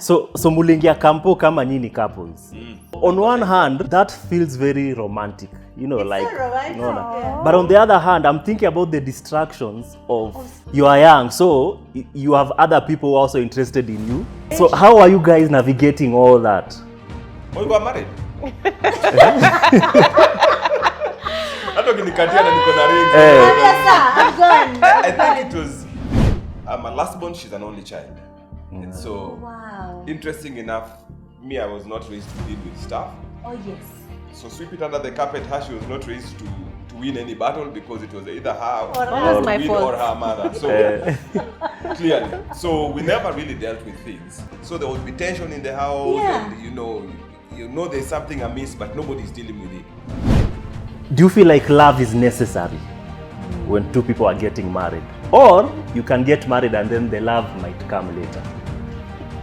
So mulingia kampo kama nyini couples. On one hand, that feels very romantic. You know, it's like, so romantic. you know, but on the other hand, I'm thinking about the distractions of you are young, so you have other people also interested in you. So how are you guys navigating all that? Oh, you got married? I'm talking the Katia and the rings. Yes, sir. I'm gone. I think it was my last born. She's an only child, and so interesting enough, me, I was not raised to deal with stuff. Oh yes. So sweep it under the carpet. Her, she was not raised to win any battle because it was either her or win or her mother. So clearly, so we never really dealt with things. So there would be tension in the house, and you know there's something amiss, but nobody's dealing with it. Do you feel like love is necessary when two people are getting married? Or you can get married and then the love might come later?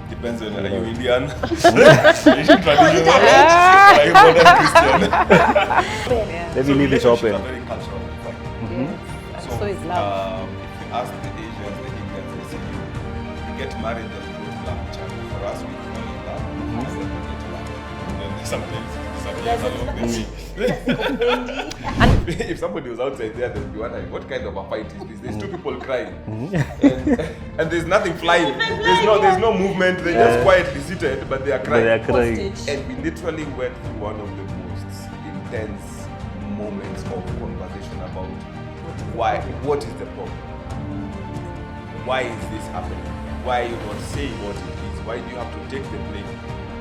Depends on, are you Indian? Asian traditional? Are you modern Christian? Let me leave it open. Are very cultural, in fact. So is love. If you ask the Asians, the Indians, they say you get married, then you don't love each other. For us, we fall in love, and then we get married. And then sometimes disappears along the way. If somebody was outside there, they'd be wondering, what kind of a fight is this? There's two people crying, and there's nothing flying. There's no movement. They're just quietly seated, but they are crying. They are crying. And we literally went through one of the most intense moments of conversation about what is the problem? Why is this happening? Why are you not saying what it is? Why do you have to take the blame?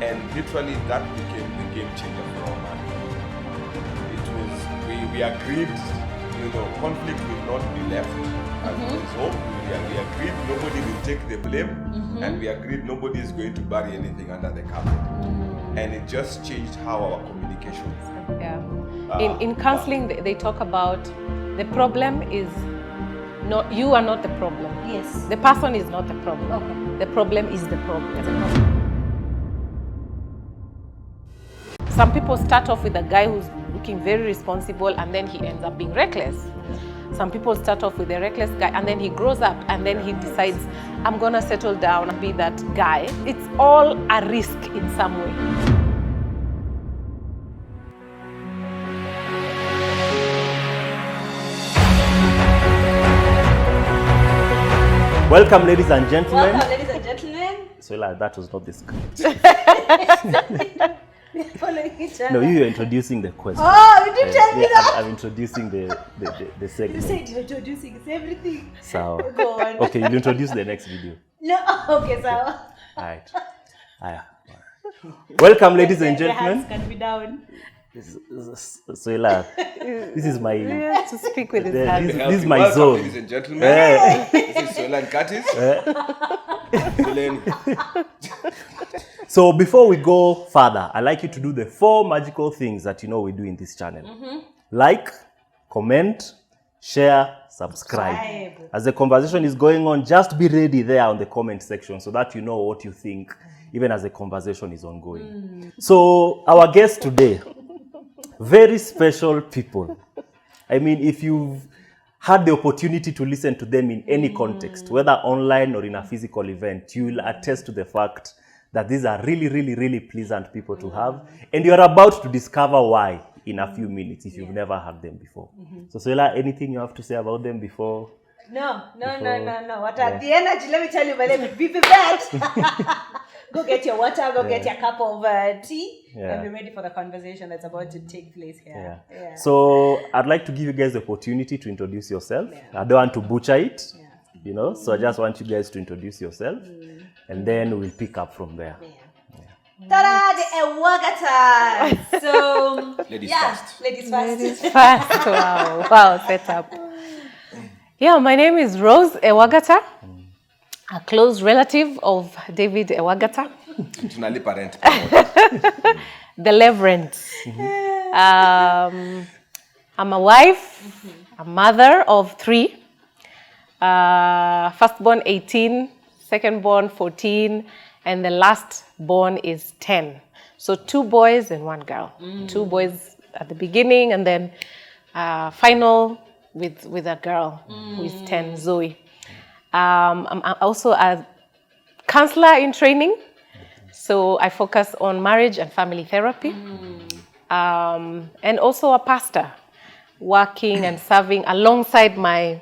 And literally that became the game changer for our marriage. We agreed, conflict will not be left unresolved. We agreed nobody will take the blame, and we agreed nobody is going to bury anything under the carpet. And it just changed how our communication. Yeah. In counseling, they talk about the problem is not, you are not the problem. Yes. The person is not the problem. Okay. The problem is the problem. Some people start off with a guy who's looking very responsible and then he ends up being reckless. Some people start off with a reckless guy and then he grows up and then he decides, I'm gonna settle down and be that guy. It's all a risk in some way. Welcome, ladies and gentlemen. Welcome, ladies and gentlemen. Soila, that was not the script. We're following each other. No, you're introducing the question. Oh, you didn't tell me that. I'm introducing the segment. You said you're introducing everything. So, Go on. okay, you'll introduce the next video. No, okay, so. All right. Welcome, ladies and The hands gentlemen. can be down. Soila, this is my. To speak with his hands. This is my Welcome, zone. ladies and gentlemen. This is Soila and Curtis. So before we go further, I'd like you to do the 4 magical things that we do in this channel. Like, comment, share, subscribe. As the conversation is going on, just be ready there on the comment section so that you know what you think, even as the conversation is ongoing. So our guests today, very special people. I mean, if you've had the opportunity to listen to them in any context, whether online or in a physical event, you'll attest to the fact that these are really, really, really pleasant people to have. And you're about to discover why in a few minutes if you've never had them before. So Soila, anything you have to say about them before? No. What are the energy? Let me tell you, my name is be prepared. Go get your water, go get your cup of tea, and be ready for the conversation that's about to take place here. Yeah. So I'd like to give you guys the opportunity to introduce yourself. I don't want to butcher it, so I just want you guys to introduce yourself, and then we'll pick up from there. Ta-da! The Ewagatas! So, Ladies first. Ladies first. Ladies first. Wow, set up. Yeah, my name is Rose Ewagata, a close relative of David Ewagata. The Reverend. I'm a wife, a mother of 3. Firstborn 18, secondborn 14, and the last born is 10. So 2 boys and 1 girl. 2 boys at the beginning, and then final with a girl who is 10, Zoe. I'm also a counselor in training. So I focus on marriage and family therapy. And also a pastor, working and serving alongside my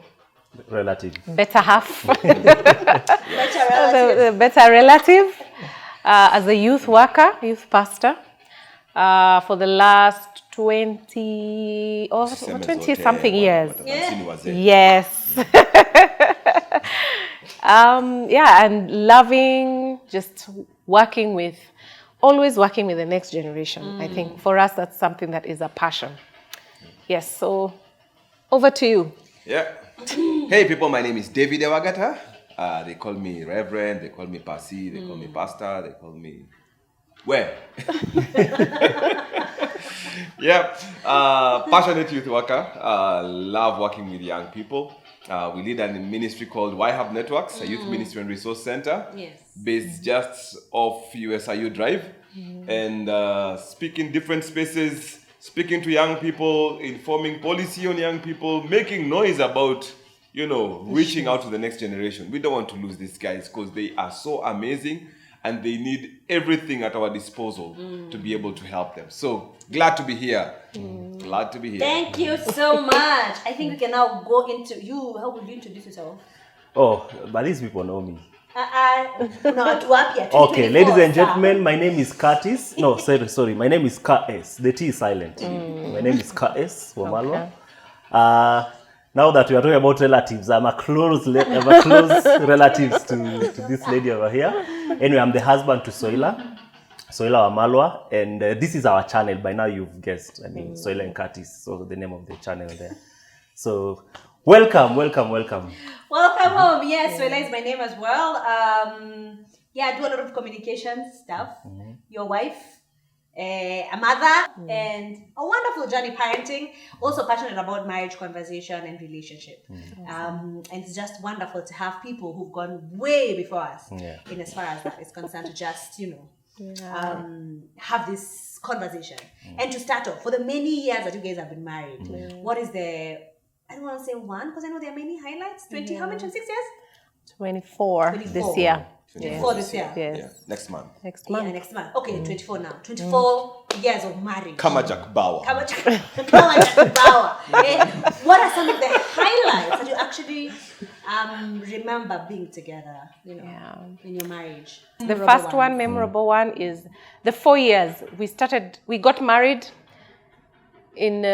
Relative. better half, Better relative. the better relative, as a youth worker, youth pastor, for the last 20 or 20 something years. Yes. Yeah, and loving, just always working with the next generation. I think for us, that's something that is a passion. Yes, so over to you. Yeah. Hey people, my name is David Ewagatas. They call me Reverend, they call me Pasi, they call me Pastor, they call me... Where? Yeah. Passionate youth worker. Love working with young people. We lead a ministry called YHub Networks, a youth ministry and resource center. Yes. Based just off USIU Drive. And speak in different spaces, speaking to young people, informing policy on young people, making noise about, reaching out to the next generation. We don't want to lose these guys because they are so amazing and they need everything at our disposal to be able to help them. So glad to be here. Glad to be here. Thank you so much. I think we can now go into you. How would you introduce yourself? Oh, but these people know me. Okay, ladies and gentlemen, my name is Curtis. No, sorry. My name is KS. The T is silent. My name is KS Wamalwa. Now that we are talking about relatives, I'm a close relatives to this lady over here. Anyway, I'm the husband to Soila Wamalwa, and this is our channel. By now you've guessed. I mean, Soila and Curtis, so the name of the channel there. So, welcome. Welcome home. Yes, Soila is my name as well. I do a lot of communication stuff. Your wife, a mother, and a wonderful journey parenting. Also passionate about marriage, conversation, and relationship. And it's just wonderful to have people who've gone way before us in as far as that is concerned to just, have this conversation. And to start off, for the many years that you guys have been married, what is the... I don't want to say one because I know there are many highlights. 20, how many? 26 years? 24 this year. 24 this year. Yes. Yeah. Next month. Yeah, next month. Okay, 24 now. 24 years of marriage. Kamajak Bawa. Kamajak Bawa. What are some of the highlights that you actually remember being together, in your marriage? The first one, memorable one, is the 4 years. We got married in...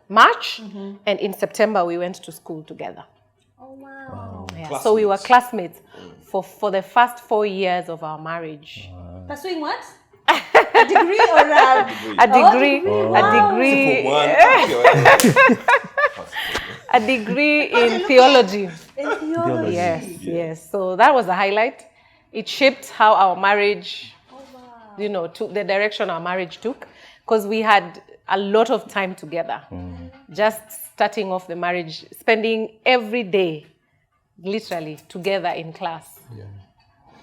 March, and in September we went to school together. Oh wow! Yeah, so we were classmates for the first 4 years of our marriage. Pursuing what? A degree or a degree? A degree in theology. In theology. Yes. So that was a highlight. It shaped how our marriage, took the direction our marriage took, because we had a lot of time together. Just starting off the marriage, spending every day, literally, together in class. Yeah.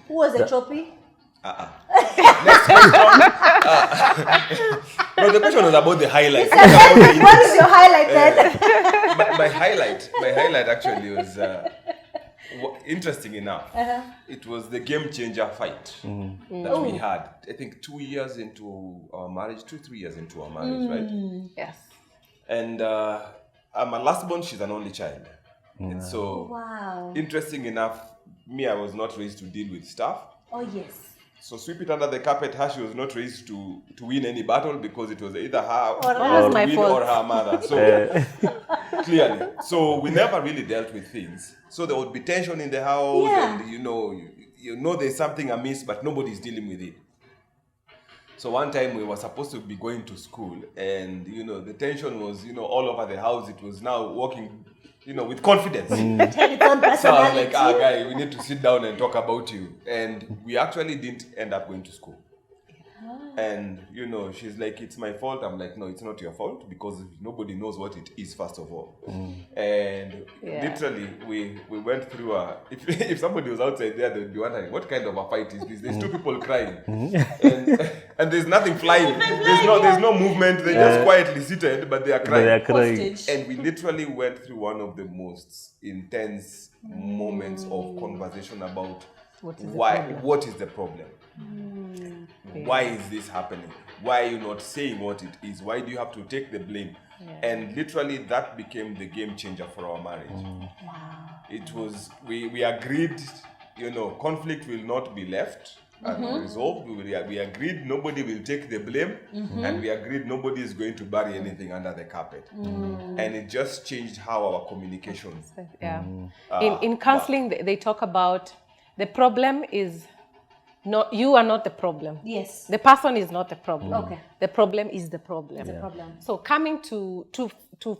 Who was the trophy? Next question. No, the question was about the highlight. What is your highlight then? My highlight actually was, interesting enough, it was the game changer fight that we had. I think 2 years into our marriage, 2-3 years into our marriage, right? Yes. And I'm a last born, she's an only child. And so, interesting enough, I was not raised to deal with stuff. Oh, yes. So sweep it under the carpet. She was not raised to win any battle because it was either her or her mother. So clearly. So we never really dealt with things. So there would be tension in the house, and you know there's something amiss, but nobody's dealing with it. So one time we were supposed to be going to school, and the tension was all over the house. It was now walking with confidence. So I was like, guy, we need to sit down and talk about you. And we actually didn't end up going to school. And, she's like, it's my fault. I'm like, no, it's not your fault because nobody knows what it is, first of all. And literally, we went through if somebody was outside there, they'd be wondering, what kind of a fight is this? There's two people crying. And there's nothing flying. There's no movement. They're just quietly seated, but they are crying. And we literally went through one of the most intense moments of conversation about what is the problem. Why is this happening? Why are you not saying what it is? Why do you have to take the blame? And literally that became the game changer for our marriage. It was, we agreed, conflict will not be left unresolved. We agreed nobody will take the blame, and we agreed nobody is going to bury anything under the carpet. And it just changed how our communication. In counseling, they talk about the problem is not, you are not the problem. Yes. The person is not the problem. Okay. The problem is the problem. The problem. So coming to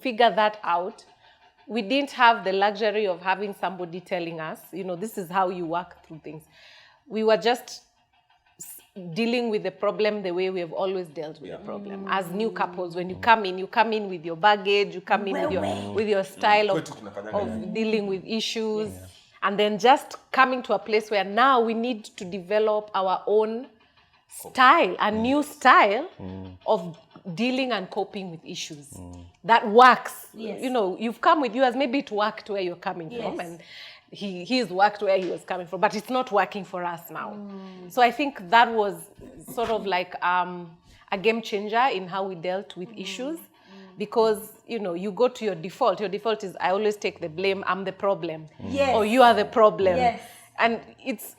figure that out, we didn't have the luxury of having somebody telling us, this is how you work through things. We were just dealing with the problem the way we have always dealt with the problem. As new couples, when you come in with your baggage, you come in with your style of dealing with issues. And then just coming to a place where now we need to develop our own style, a new style of dealing and coping with issues that works. Yes. You've come with yours, maybe it worked where you're coming from, and he's worked where he was coming from, but it's not working for us now. So I think that was sort of like a game changer in how we dealt with issues. Because, you go to your default. Your default is, I always take the blame, I'm the problem. Yes. Or you are the problem. Yes. And it's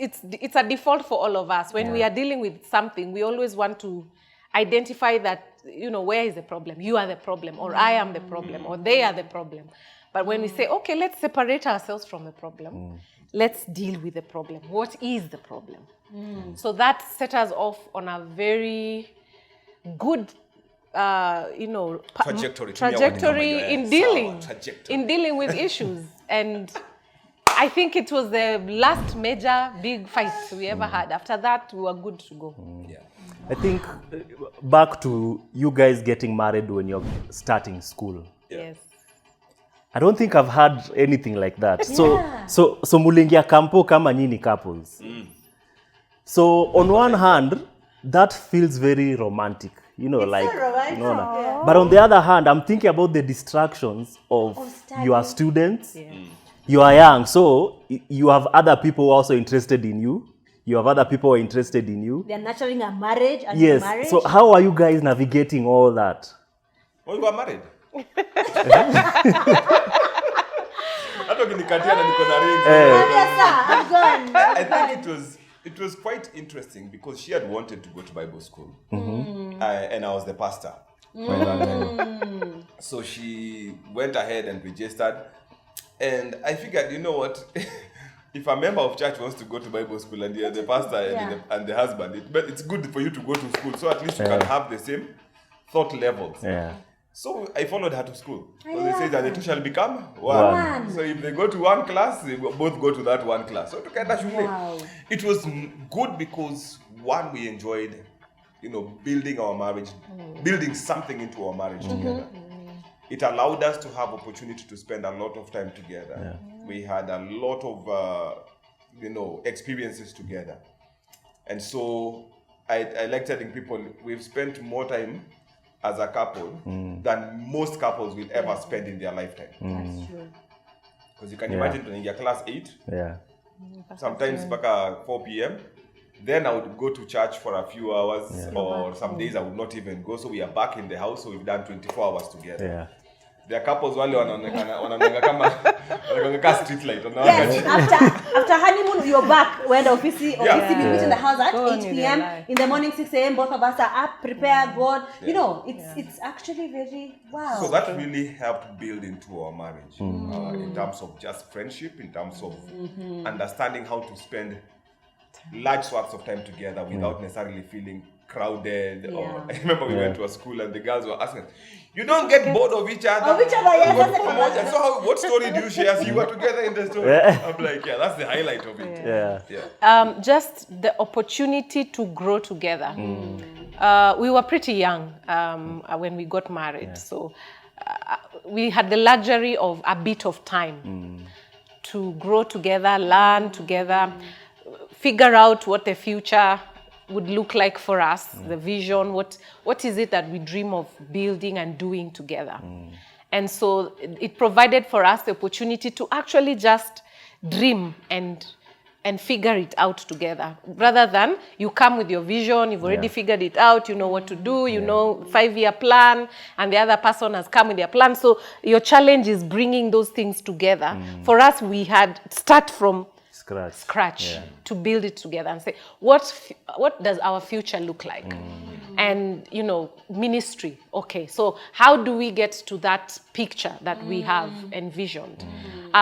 a default for all of us. When we are dealing with something, we always want to identify that, where is the problem? You are the problem, or I am the problem, or they are the problem. But when we say, okay, let's separate ourselves from the problem. Let's deal with the problem. What is the problem? So that set us off on a very good trajectory in dealing with issues. And I think it was the last major big fight we ever had. After that, we were good to go. I think back to you guys getting married when you're starting school. Yes. I don't think I've had anything like that. So mulingia kampo kama nyini couples. So on one hand, that feels very romantic. So romantic. But on the other hand, I'm thinking about the distractions of your students. You are young, so you have other people also interested in you. You have other people who are interested in you. They're nurturing a marriage. Yes. So how are you guys navigating all that? Oh, you are married? I think it was quite interesting because she had wanted to go to Bible school, and I was the pastor. So she went ahead and registered, and I figured, you know what, if a member of church wants to go to Bible school and you're the pastor and the husband, it's good for you to go to school, so at least you can have the same thought levels. So I followed her to school. So they say that the two shall become one. So if they go to one class, they both go to that one class. So it was good because one, we enjoyed, building our marriage, building something into our marriage together. It allowed us to have opportunity to spend a lot of time together. We had a lot of, experiences together. And so I like telling people we've spent more time as a couple than most couples will ever spend in their lifetime. That's true. Because you can imagine when you're class 8, sometimes back at 4 p.m., then I would go to church for a few hours, or some days I would not even go. So we are back in the house, so we've done 24 hours together. There are couples wale wanaonekana kama street light. Yes, after honeymoon, you're back. We're in the office, we meet in the house at 8 p.m. In the morning, 6 a.m. Both of us are up, prepare, God. It's actually very wow. So that really helped build into our marriage in terms of just friendship, in terms of understanding how to spend large swaths of time together without necessarily feeling crowded. Or I remember we went to a school and the girls were asking, "You don't get bored of each other?" Yes. So what story do you share? So you were together in the story. I'm like, that's the highlight of it. Just the opportunity to grow together. We were pretty young when we got married, so we had the luxury of a bit of time to grow together, learn together, figure out what the future would look like for us, the vision, what is it that we dream of building and doing together. And so it provided for us the opportunity to actually just dream and and figure it out together, rather than you come with your vision, you've already figured it out, you know what to do, you know 5-year plan, and the other person has come with their plan. So your challenge is bringing those things together. For us, we had start from scratch to build it together and say, what does our future look like? And, you know, ministry. Okay, so how do we get to that picture that we have envisioned?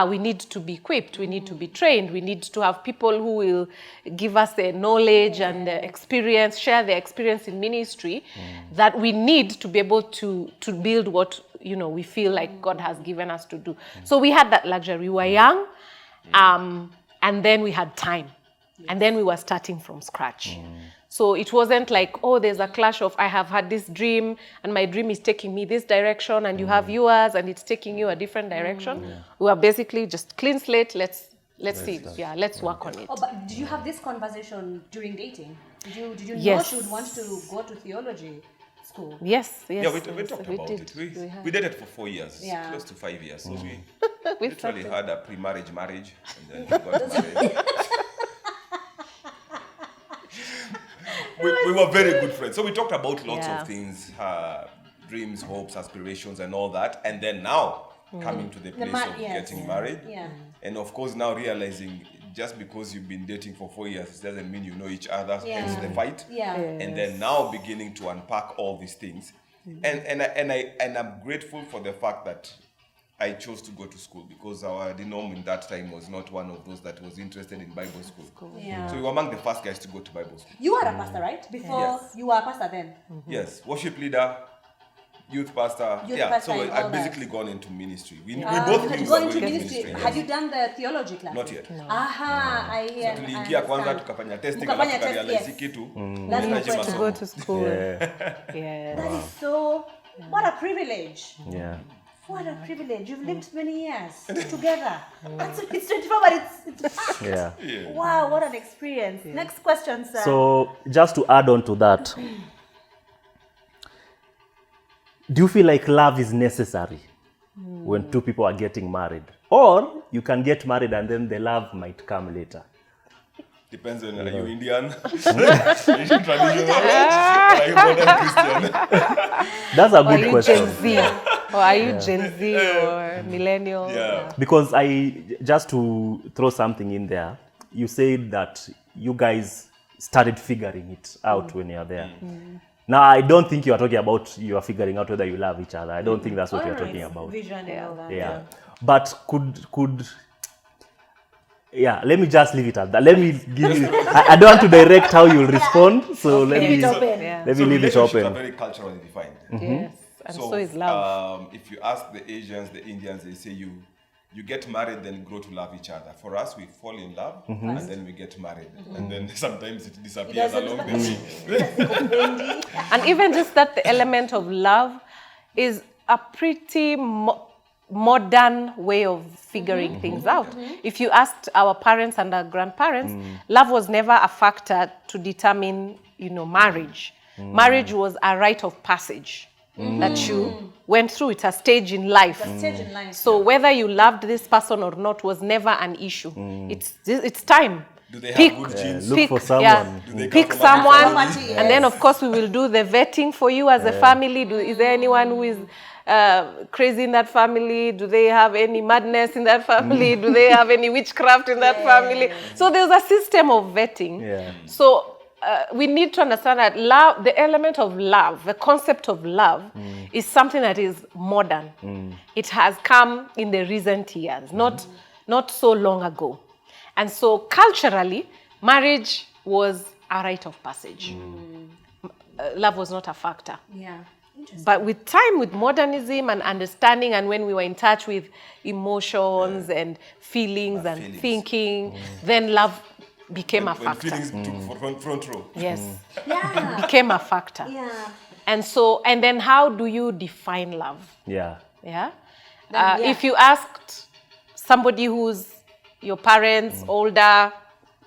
We need to be equipped, we need to be trained, we need to have people who will give us the knowledge and the experience, share their experience in ministry that we need to be able to build what, you know, we feel like God has given us to do. So we had that luxury. We were young, and then we had time. And then we were starting from scratch. So it wasn't like, oh, there's a clash of I have had this dream and my dream is taking me this direction and you have yours and it's taking you a different direction. We were basically just clean slate. Let's see. Yeah, let's work on it. Oh, but did you have this conversation during dating? Did you Yes. know she would want to go to theology school? Yes. Yeah, we talked about did. it. We dated for 4 years, Yeah. close to 5 years. So we We literally started. had a pre-marriage marriage, and then we got married. we were very good friends. So we talked about lots Yeah. of things, dreams, hopes, aspirations, and all that. And then now, coming to the place of getting married. Yeah. And of course, now realizing just because you've been dating for 4 years, it doesn't mean you know each other. Yeah. Hence the fight. Yeah. And then now beginning to unpack all these things. And I'm grateful for the fact that I chose to go to school, because our denom in that time was not one of those that was interested in Bible school. Yeah. So we were among the first guys to go to Bible school. You were a pastor, right? Before Yes. you were a pastor then? Yes, worship leader, youth pastor. Youth yeah, pastor so and all I've that. basically gone into ministry. We both Had knew you we were gone going into to ministry? ministry. Had you done the theology class? Not yet. Aha, I hear. Tuliingia kwanza tukafanya testing, alafu Mkafanya test, tukarealize yes. kitu. That's tunahitaji the To masomo. go to school. Yeah. That is so. What a privilege. Yeah. What a privilege. You've lived many years together. It's 24, but it's Yeah. wow, what an experience. Next question, sir. So just to add on to that, do you feel like love is necessary when two people are getting married? Or you can get married and then the love might come later? Depends on, are you Indian? Are you traditional? Are you modern Christian? That's a Or are good you question. Gen Z? Or are you Gen Z or millennial? Yeah. Because just to throw something in there, you said that you guys started figuring it out when you're there. Now, I don't think you are talking about you are figuring out whether you love each other. I don't think that's what you're talking about. Vision and all that. Yeah. But could let me just leave it at that. Let me give you, I don't want to direct how you'll respond, so let Leave me it open. Yeah. let me leave it relationships open. are very culturally defined. Yes. And so is love. If you ask the Asians, the Indians, they say you get married, then grow to love each other. For us, we fall in love, and then we get married. And then sometimes it disappears doesn't along the way. And even just that the element of love is a pretty modern way of figuring things out. If you asked our parents and our grandparents, love was never a factor to determine, marriage. Marriage was a rite of passage that you went through. It's a stage in life. Stage in life. So whether you loved this person or not was never an issue. It's time. Do they have good genes? Look for someone. Yeah. Do they Pick come from a someone, family? and then of course we will do the vetting for you as a family. Is there anyone who is crazy in that family? Do they have any madness in that family? Do they have any witchcraft in that family? So there's a system of vetting. Yeah. So we need to understand that love, the element of love, the concept of love, is something that is modern. It has come in the recent years, not so long ago. And so culturally, marriage was a rite of passage. Love was not a factor. Yeah. Interesting. But with time, with modernism and understanding, and when we were in touch with emotions and feelings and feelings. thinking, then love became a When factor. feelings took front row. Yes, Yeah. became a factor. Yeah. And then how do you define love? Yeah. Yeah. Then, yeah. If you asked somebody who's your parents, older,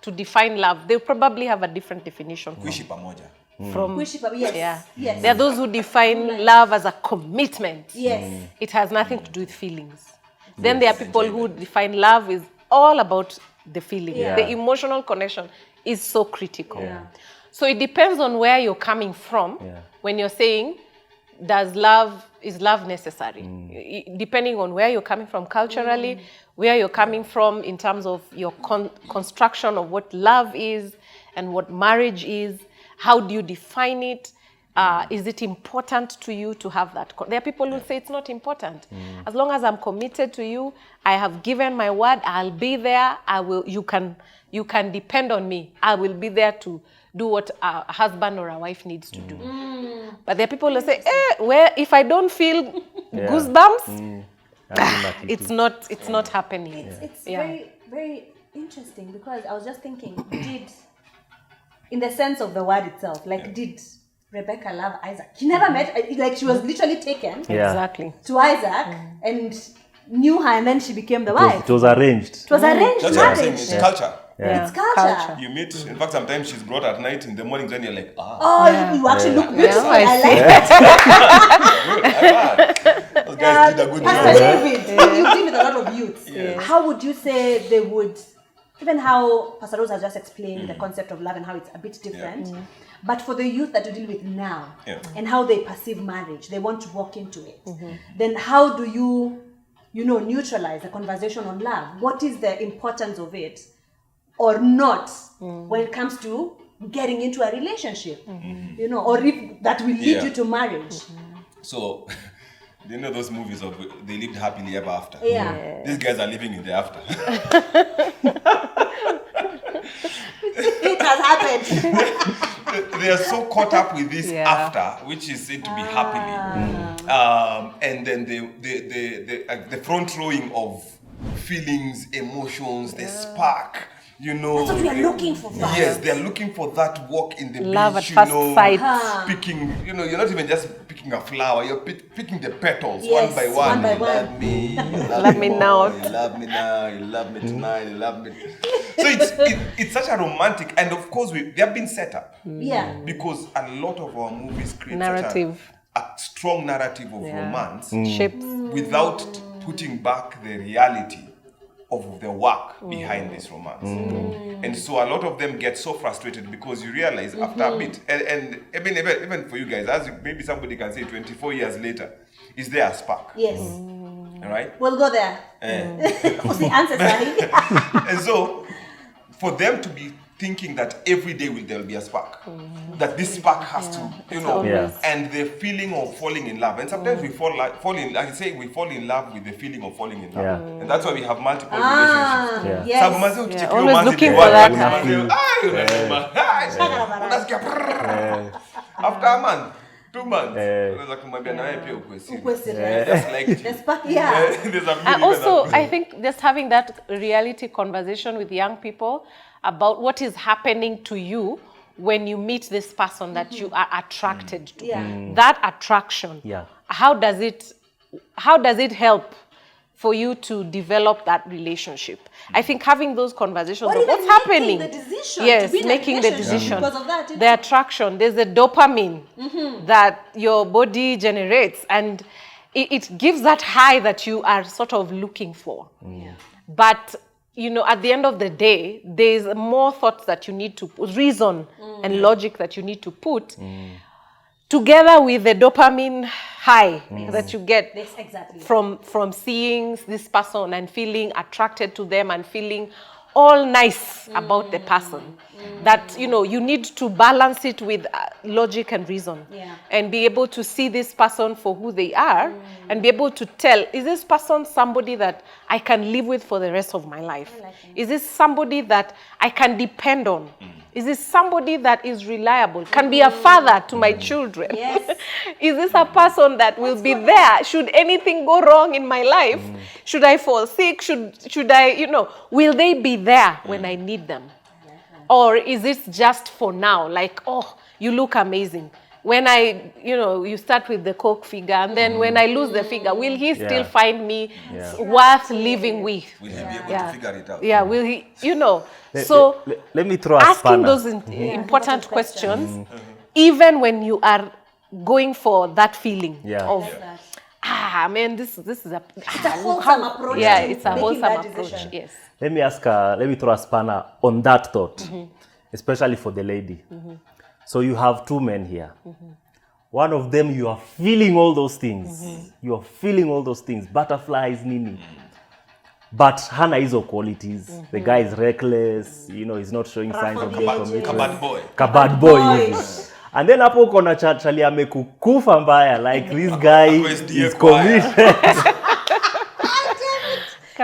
to define love, they'll probably have a different definition Kuishi pamoja. from. Yes. Yeah. Yes. There are those who define love as a commitment. Yes. It has nothing to do with feelings. Then there are people who define love is all about the feeling. Yeah. The emotional connection is so critical. Yeah. So it depends on where you're coming from when you're saying, is love necessary? Depending on where you're coming from culturally, where you're coming from in terms of your construction of what love is and what marriage is, how do you define it? Is it important to you to have that? There are people who say it's not important. As long as I'm committed to you, I have given my word, I'll be there. You can depend on me. I will be there to do what a husband or a wife needs to do. But there are people who say, if I don't feel goosebumps, it's not happening. It's very, very interesting, because I was just thinking, in the sense of the word itself, did Rebecca love Isaac? She never met, she was literally taken Exactly. to Isaac and knew her, and then she became the wife. It was arranged. It was arranged That's what I'm marriage. saying. It's culture. It's culture. You meet, in fact, sometimes she's brought at night, in the mornings, when you're like, You actually look beautiful. I I see. like it. those guys did a good Pastor job. David, you deal with a lot of youth. How would you say they would, even how Pastor Rose has just explained the concept of love and how it's a bit different, but for the youth that you deal with now and how they perceive marriage, they want to walk into it, then how do you neutralize the conversation on love? What is the importance of it or not when it comes to getting into a relationship, or if that will lead you to marriage? So, you know those movies of they lived happily ever after? Yeah. These guys are living in the after. It has happened. They are so caught up with this after, which is said to be happily. And then the front rowing of feelings, emotions, the spark. That's what we are looking for. Yes, they are looking for that walk in the Love beach, at first sight. picking, you're not even just picking a flower, you're picking the petals Yes, one by one. one by You one. love me, you Love me now. You love me now, you love me tonight, you love me. So it's such a romantic, and of course they have been set up. Yeah. Because a lot of our movies create Narrative. such a strong narrative of romance Shapes. without putting back the reality of the work behind this romance. And so a lot of them get so frustrated because you realize after a bit, and even for you guys, as maybe somebody can say 24 years later, is there a spark? Yes. All right? We'll go there. What's the answer, Sally? And so for them to be thinking that every day there'll be a spark, that this spark has to, and the feeling of falling in love. And sometimes we fall in love with the feeling of falling in love. And that's why we have multiple relationships. Yes. Always looking for that After a month, 2 months, unaweza kumwambia na wewe pia ukwe serious. Just like The spark, yeah. There's a And also, I think just having that reality conversation with young people about what is happening to you when you meet this person that you are attracted to. That attraction. How does it help for you to develop that relationship? I think having those conversations Or of even what's happening. making the decision Yes, to be in a making the relationship decision. because of that, The attraction. There's a dopamine that your body generates, and it gives that high that you are sort of looking for. But at the end of the day, there's more thoughts that you need to put, reason and logic that you need to put together with the dopamine high that you get from seeing this person and feeling attracted to them and feeling all nice about the person. That, you need to balance it with logic and reason and be able to see this person for who they are and be able to tell, is this person somebody that I can live with for the rest of my life? Is this somebody that I can depend on? Is this somebody that is reliable? Can be a father to my children? Yes. Is this a person that will be there? Should anything go wrong in my life? Should I fall sick? Should I, will they be there when I need them? Or is this just for now? Like, oh, you look amazing. When you start with the Coke figure, and then when I lose the figure, will he still find me worth living with? will he be able to figure it out? Yeah, will he, So let me throw a asking spanner. those important questions, even when you are going for that feeling of, man, this is a It's a wholesome approach. Yeah, to it's a making wholesome that approach. decision. Yes. Let me throw a spanner on that thought, especially for the lady. So you have two men here. One of them, you are feeling all those things. You are feeling all those things. Butterflies, nini. But hana hizo qualities. The guy is reckless. You know, he's not showing signs of being committed. Kabad boy. Kabad boy. hivi. And then hapo kona chali amekukufa mbaya. Like this guy is committed.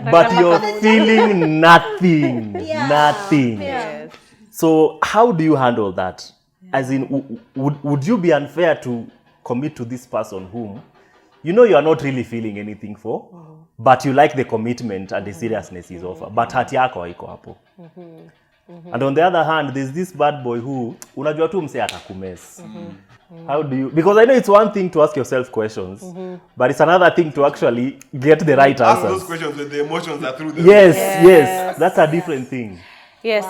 But you're feeling nothing. Nothing. Yes. So how do you handle that? As in, would you be unfair to commit to this person whom you know you are not really feeling anything for, but you like the commitment and the seriousness is offer, but hati yako haiko hapo. And on the other hand, there's this bad boy who unajua tu mse atakumes. How do you, because I know it's one thing to ask yourself questions, but it's another thing to actually get the right Ask answers. those questions when the emotions are through the Yes, that's a different thing. Yes,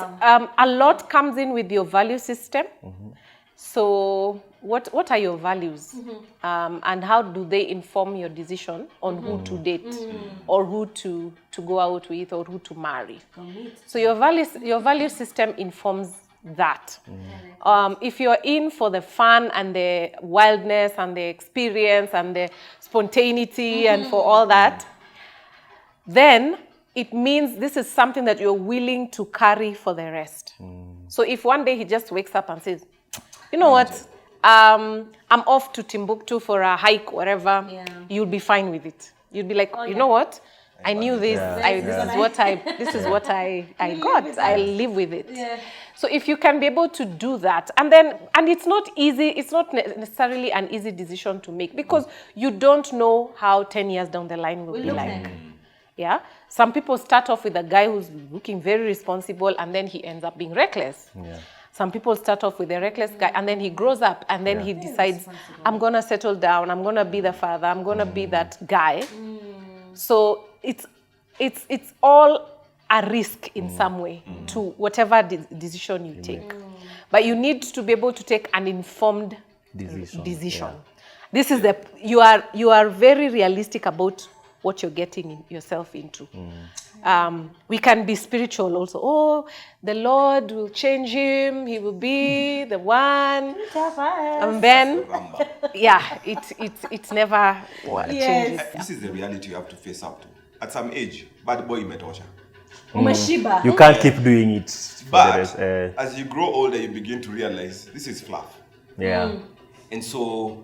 a lot comes in with your value system. So what are your values? And how do they inform your decision on who to date or who to go out with or who to marry? So your value system informs that. If you're in for the fun and the wildness and the experience and the spontaneity and for all that, then it means this is something that you're willing to carry for the rest. So if one day he just wakes up and says, you know what, I'm off to Timbuktu for a hike, whatever, you'll be fine with it. You'll be like, you know what, I knew this. This is what I got. I live with it. So if you can be able to do that, and it's not easy. It's not necessarily an easy decision to make because you don't know how 10 years down the line will be like. Yeah. Some people start off with a guy who's looking very responsible, and then he ends up being reckless. Some people start off with a reckless guy, and then he grows up, and then he decides, I'm gonna settle down. I'm gonna be the father. I'm gonna be that guy. So it's all a risk in some way to whatever decision you take. But you need to be able to take an informed decision. This is you are very realistic about what you're getting yourself into. We can be spiritual also. Oh, the Lord will change him. He will be the one. And then, it's never changes. This is the reality you have to face up to. At some age, bad boy imetosha. You can't keep doing it. But as you grow older, you begin to realize this is fluff. And so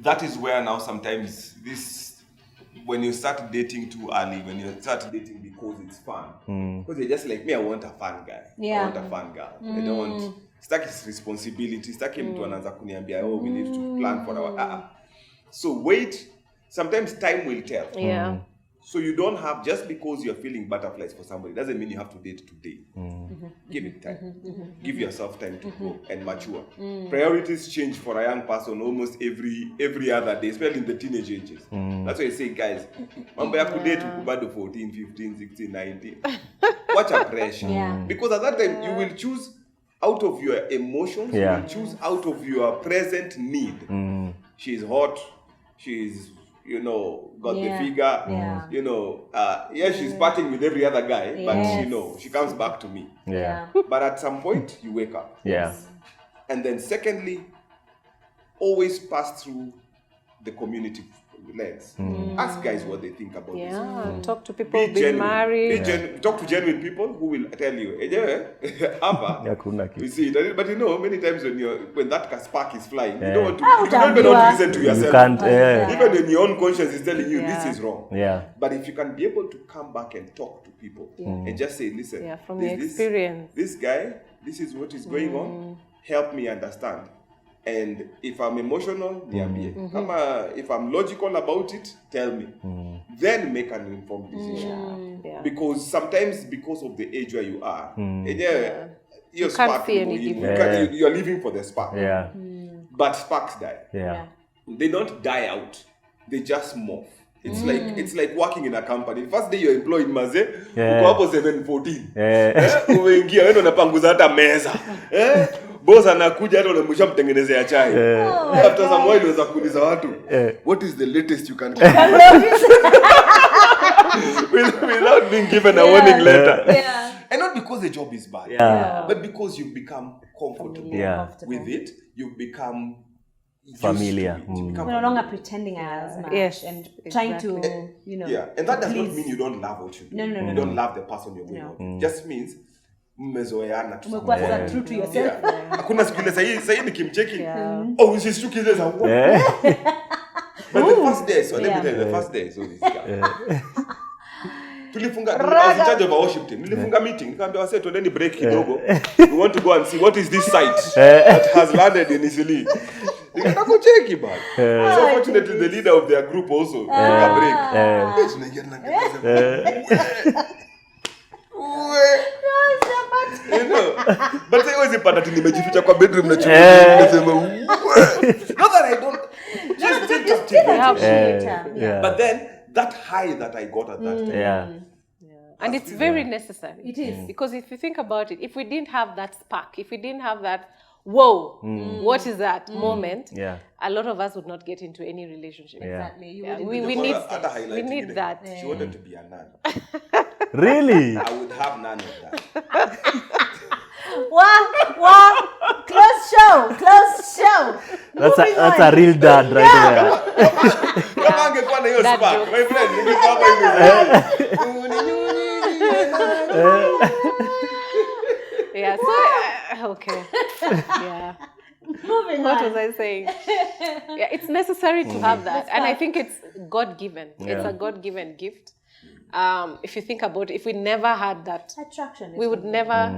that is where now sometimes when you start dating too early, when you start dating because it's fun. Because you're just like, me, I want a fun guy. I want a fun girl. I don't want, stuck his responsibility, stuck him to another kuniambia, oh, we need to plan for our, So wait, sometimes time will tell. So you don't have, just because you're feeling butterflies for somebody, doesn't mean you have to date today. Give it time. Give yourself time to grow and mature. Priorities change for a young person almost every other day, especially in the teenage ages. That's why I say, guys, mambo ya kudate ukubado 14, 15, 16, 19. Watch a pressure. Because at that time, you will choose out of your emotions, you will choose out of your present need. She's hot, she's got the figure, she's partying with every other guy, but she comes back to me. But at some point, you wake up. And then secondly, always pass through the community lens. Ask guys what they think about this. Talk to people being married. Talk to genuine people who will tell you, you see it. But many times when that spark is flying, you don't want to listen to yourself. You can't, even when your own conscience is telling you this is wrong. But if you can be able to come back and talk to people and just say, listen, from your experience, this guy, this is what is going on. Help me understand. And if I'm emotional, if I'm logical about it, tell me. Then make an informed decision. Because sometimes, because of the age where you are, your spark, you're living for the spark. But sparks die. They don't die out. They just morph. It's like working in a company. First day you're employed maze, Yeah. uko hapo 7:14. Yeah. Umeingia wewe unapanguza hata meza. Boss anakuja hata unamshamtengenezea chai. After some while unaweza kuuliza watu, what is the latest you can do? Without being given a warning letter. Yeah. And not because the job is bad, but because you've become comfortable with it. You've become Familiar. We're no longer pretending as much and trying to, and that does not mean you don't love what you do. No. You don't love the person you're with. It just means mmezoeana tu. Umekuwa sasa true to yourself. Hakuna siku ile sahi nikimcheki. Oh, usishtuki ile za. But the first day, so let me tell you, the first day, so this guy. Tulifunga, I was in charge of our worship team. Nilifunga meeting. Nikamwambia wase tuendeni break kidogo. We want to go and see what is this site that has landed in Italy. Nikakucheki bad. So fortunately the leader of their group also took a break. Tunaingia na but I always pata tu nimejificha kwa bedroom na chumba. Nasema not that I don't just but then that high that I got at that time. And it's very necessary. It is. Because if you think about it, if we didn't have that spark, if we didn't have that, whoa, what is that moment, a lot of us would not get into any relationship. Exactly. We need that. She wanted to be a nun. Really? I would have none of that. Wow. Close show. That's a real dad right there. Kama angekuwa na hiyo spark, my friend, ningekuwa hapa hivi. Yeah, so okay. Yeah. Moving What on. was I saying? Yeah, it's necessary to have that. And I think it's God-given. It's a God-given gift. If you think about it, if we never had that, Attraction. we would never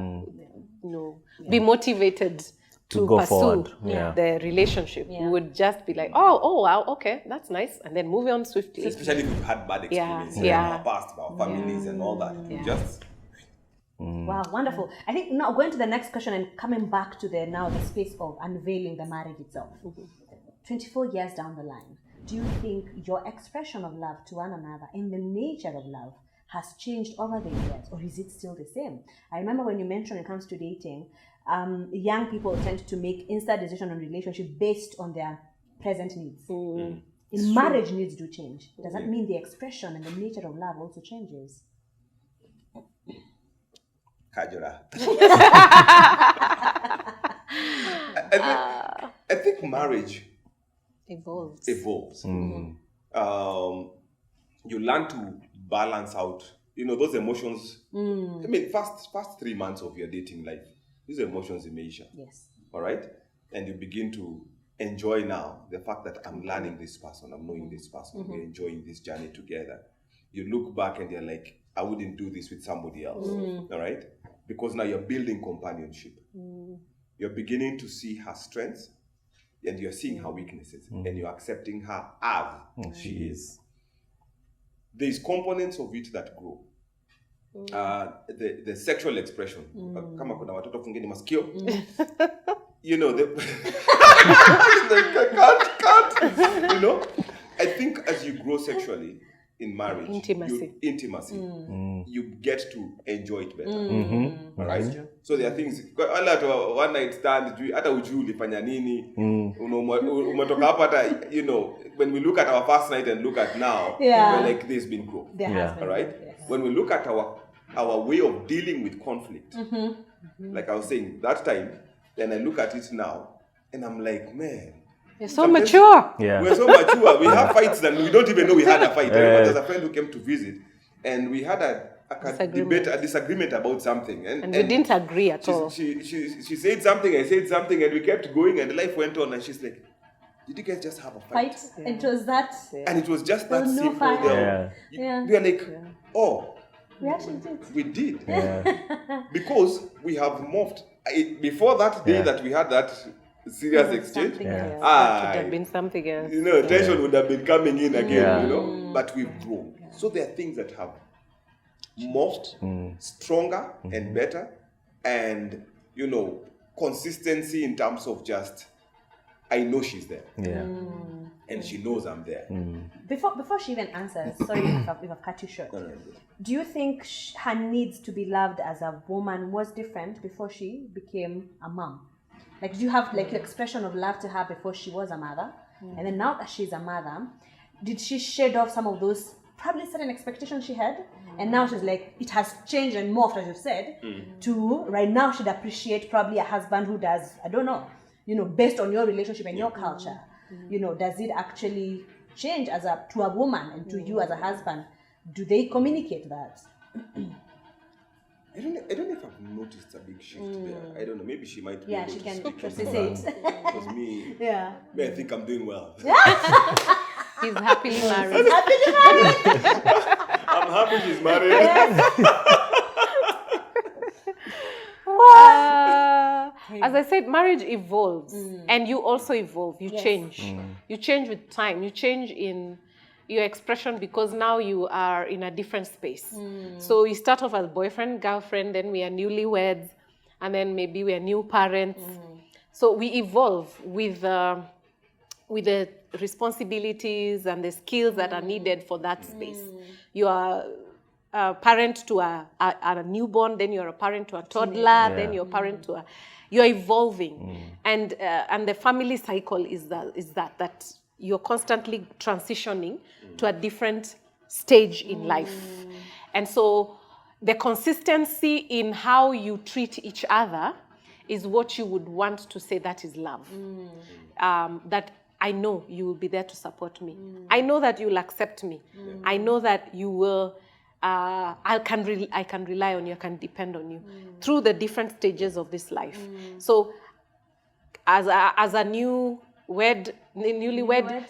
be motivated to go pursue forward. the relationship. We would just be like, oh wow, okay, that's nice. And then move on swiftly. Especially if we've had bad experiences in our past, our families and all that. Just Wow, wonderful. I think now going to the next question and coming back to the space of unveiling the marriage itself. 24 years down the line, do you think your expression of love to one another and the nature of love has changed over the years, or is it still the same? I remember when you mentioned when it comes to dating, young people tend to make instant decision on relationship based on their present needs. In marriage, needs do change. Does that mean the expression and the nature of love also changes? Kajura. I think marriage Evolves. You learn to balance out, those emotions. I mean, first 3 months of your dating life, these emotions imeisha. Yes. All right? And you begin to enjoy now the fact that I'm learning this person, I'm knowing this person, we're enjoying this journey together. You look back and you're like, I wouldn't do this with somebody else. All right? Because now you're building companionship. You're beginning to see her strengths and you're seeing her weaknesses and you're accepting her as she is. There's components of it that grow. The sexual expression. Kama kuna watoto fungeni masikio. I think as you grow sexually in marriage, intimacy, you get to enjoy it better. Right? So there are things, one night stand, hata ujui ulifanya nini, umetoka hapa hata, when we look at our first night and look at now, we're like, there's been growth. All right? Yes. When we look at our way of dealing with conflict, like I was saying, that time, then I look at it now, and I'm like, man, you're so mature. We're so mature. We have fights and we don't even know we had a fight. There's a friend who came to visit, and we had a disagreement about something. And we didn't agree at all. She said something, I said something, and we kept going, and life went on, and she's like, did you guys just have a fight? It was that. And it was just that simple. We are like, oh, we actually did. We did. Because we have morphed. Before that day that we had that serious exchange, would have been something else. Tension would have been coming in again, but we've grown. So there are things that have morphed, stronger and better, and consistency in terms of just I know she's there. Yeah. And she knows I'm there. Before she even answers, sorry if I've cut you short. No. Do you think her needs to be loved as a woman was different before she became a mom? Like, do you have like your expression of love to her before she was a mother? And then now that she's a mother, did she shed off some of those probably certain expectations she had? And now she's like, it has changed and morphed, as you've said, to right now she'd appreciate probably a husband who does, I don't know, based on your relationship and your culture, does it actually change to a woman and to you as a husband? Do they communicate that? I don't know if I've noticed a big shift there. I don't know. Maybe she might be Yeah, able she to can speak on say that. it. Because me, I think I'm doing well. He's happily married. I'm happy she's married. As I said, marriage evolves and you also evolve. You change. You change with time. You change in your expression because now you are in a different space. So you start off as boyfriend, girlfriend, then we are newlyweds, and then maybe we are new parents. So we evolve with the responsibilities and the skills that are needed for that space. You are a parent to a newborn, then you're a parent to a toddler, then you're a parent to you're evolving. And the family cycle is that you're constantly transitioning to a different stage in life. And so the consistency in how you treat each other is what you would want to say that is love. That I know you will be there to support me. I know that you'll accept me. I know that you will, I can rely on you, I can depend on you through the different stages of this life. So as a newlywed,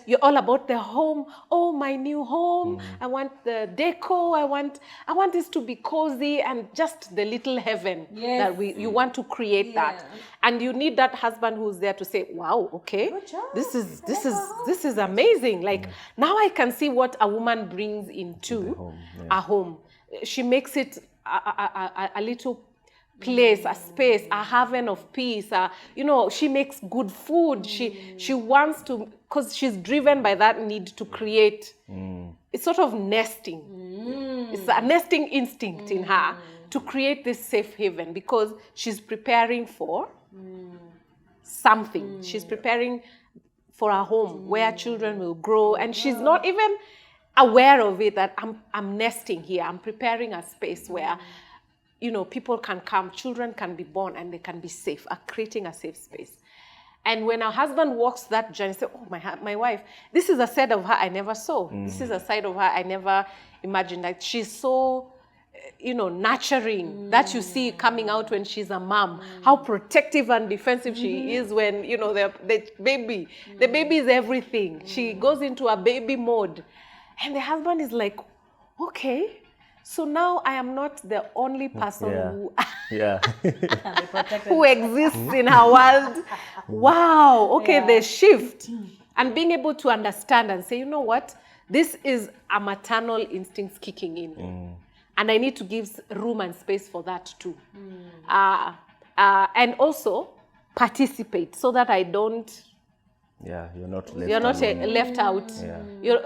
you're all about the home. Oh, my new home. I want the deco. I want this to be cozy and just the little heaven that you want to create that. And you need that husband who's there to say, wow, okay, this is amazing. Like now I can see what a woman brings into a home. She makes it a little place, a space, a haven of peace. She makes good food. She wants to, because she's driven by that need to create. It's sort of nesting. It's a nesting instinct in her to create this safe haven because she's preparing for something. She's preparing for a home where children will grow, and she's not even aware of it that I'm nesting here. I'm preparing a space where people can come, children can be born, and they can be safe, creating a safe space. And when her husband walks that journey, say, oh, my wife, this is a side of her I never saw. This is a side of her I never imagined. Like she's so, nurturing, that you see coming out when she's a mom, how protective and defensive she is when, the baby is everything. She goes into a baby mode. And the husband is like, okay, so now I am not the only person who exists in her world. Wow, okay, the shift. And being able to understand and say, you know what, this is a maternal instinct kicking in. And I need to give room and space for that too. And also participate so that I don't... you're not left out.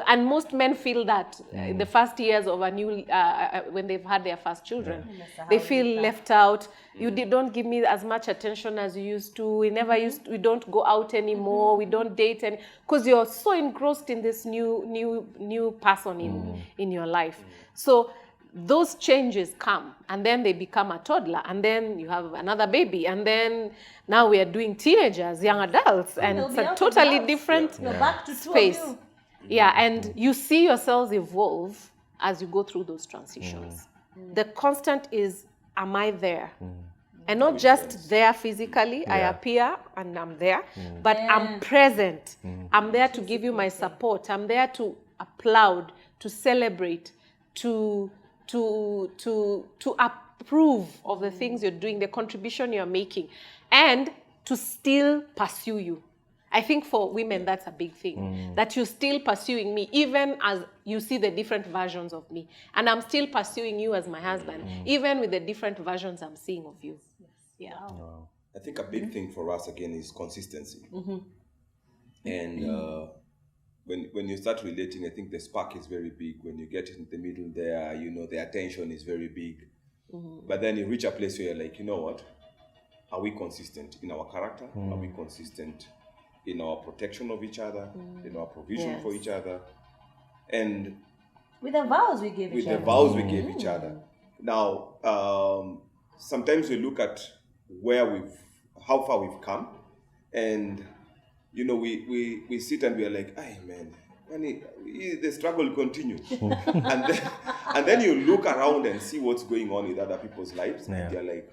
And most men feel that in the first years of a new, when they've had their first children, they feel left out. You don't give me as much attention as you used to. We don't go out anymore. We don't date because you're so engrossed in this new person in your life. So those changes come, and then they become a toddler, and then you have another baby, and then now we are doing teenagers, young adults, and it's a totally different space. And you see yourselves evolve as you go through those transitions. The constant is, am I there? And not just there physically, I appear and I'm there, but I'm present. I'm there to give you my support. I'm there to applaud, to celebrate, to approve of the things you're doing, the contribution you're making, and to still pursue you. I think for women, that's a big thing, that you're still pursuing me, even as you see the different versions of me. And I'm still pursuing you as my husband, even with the different versions I'm seeing of you. I think a big thing for us, again, is consistency. And when you start relating, I think the spark is very big. When you get in the middle there, you know, the attention is very big. But then you reach a place where you're like, you know what? Are we consistent in our character? Are we consistent in our protection of each other, in our provision for each other? And with the vows we gave each other. With the vows we gave each other. Now, sometimes we look at how far we've come, and you know, we sit and we are like, "Ay man, the struggle continues." and then you look around and see what's going on with other people's lives, and you're like,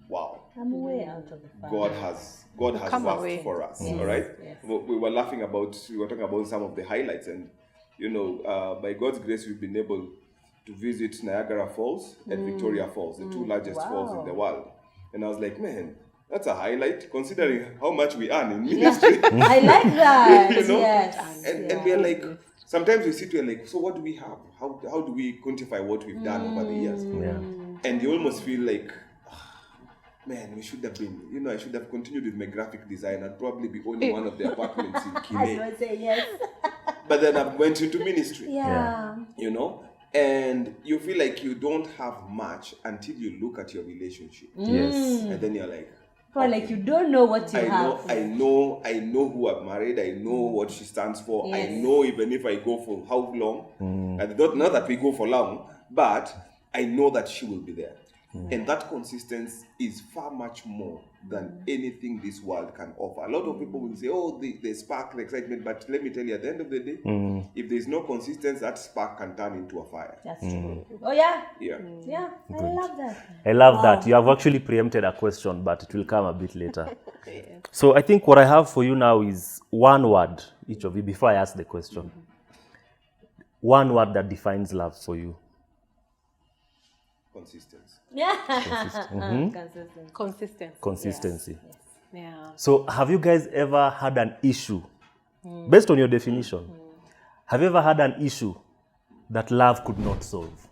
"Wow, I'm way out of the fire. God has worked for us." All right. Yes. We were talking about some of the highlights, and you know, by God's grace, we've been able to visit Niagara Falls and Victoria Falls, the two largest falls in the world. And I was like, man, that's a highlight considering how much we earn in ministry. I like that. You know? Yes. And we're like, sometimes we sit here like, so what do we have? How do we quantify what we've done over the years? Yeah. And you almost feel like, man, we should have been, you know, I should have continued with my graphic design. I'd probably be owning one of the apartments in Kine. I would say yes. But then I went into ministry. Yeah. You know? And you feel like you don't have much until you look at your relationship. Yes. And then you're like, okay, like you don't know what you have. I know who I've married. I know what she stands for. Yes. I know even if I go for how long. And not that we go for long, but I know that she will be there. And that consistency is far much more than anything this world can offer. A lot of people will say, oh, the spark, the excitement. But let me tell you, at the end of the day, if there's no consistency, that spark can turn into a fire. That's true. Oh, yeah? Yeah. Yeah, I love that. I love that. You have actually preempted a question, but it will come a bit later. So I think what I have for you now is one word, each of you, before I ask the question. One word that defines love for you. Consistency. Yeah. Consistency. Yes. Yeah. So have you guys ever had an issue, based on your definition, have you ever had an issue that love could not solve?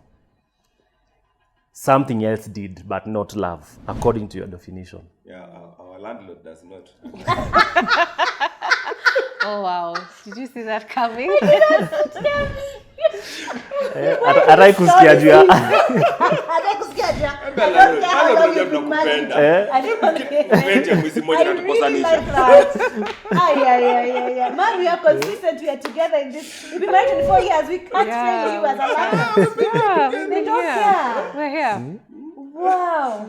Something else did, but not love, according to your definition. Yeah, our landlord does not. Oh, wow. Did you see that coming? Atai kusikia juu ya Man, we are consistent. We are together in this. We've been married in 4 years. We can't fail you as a landlord. They don't care. We're here. Wow.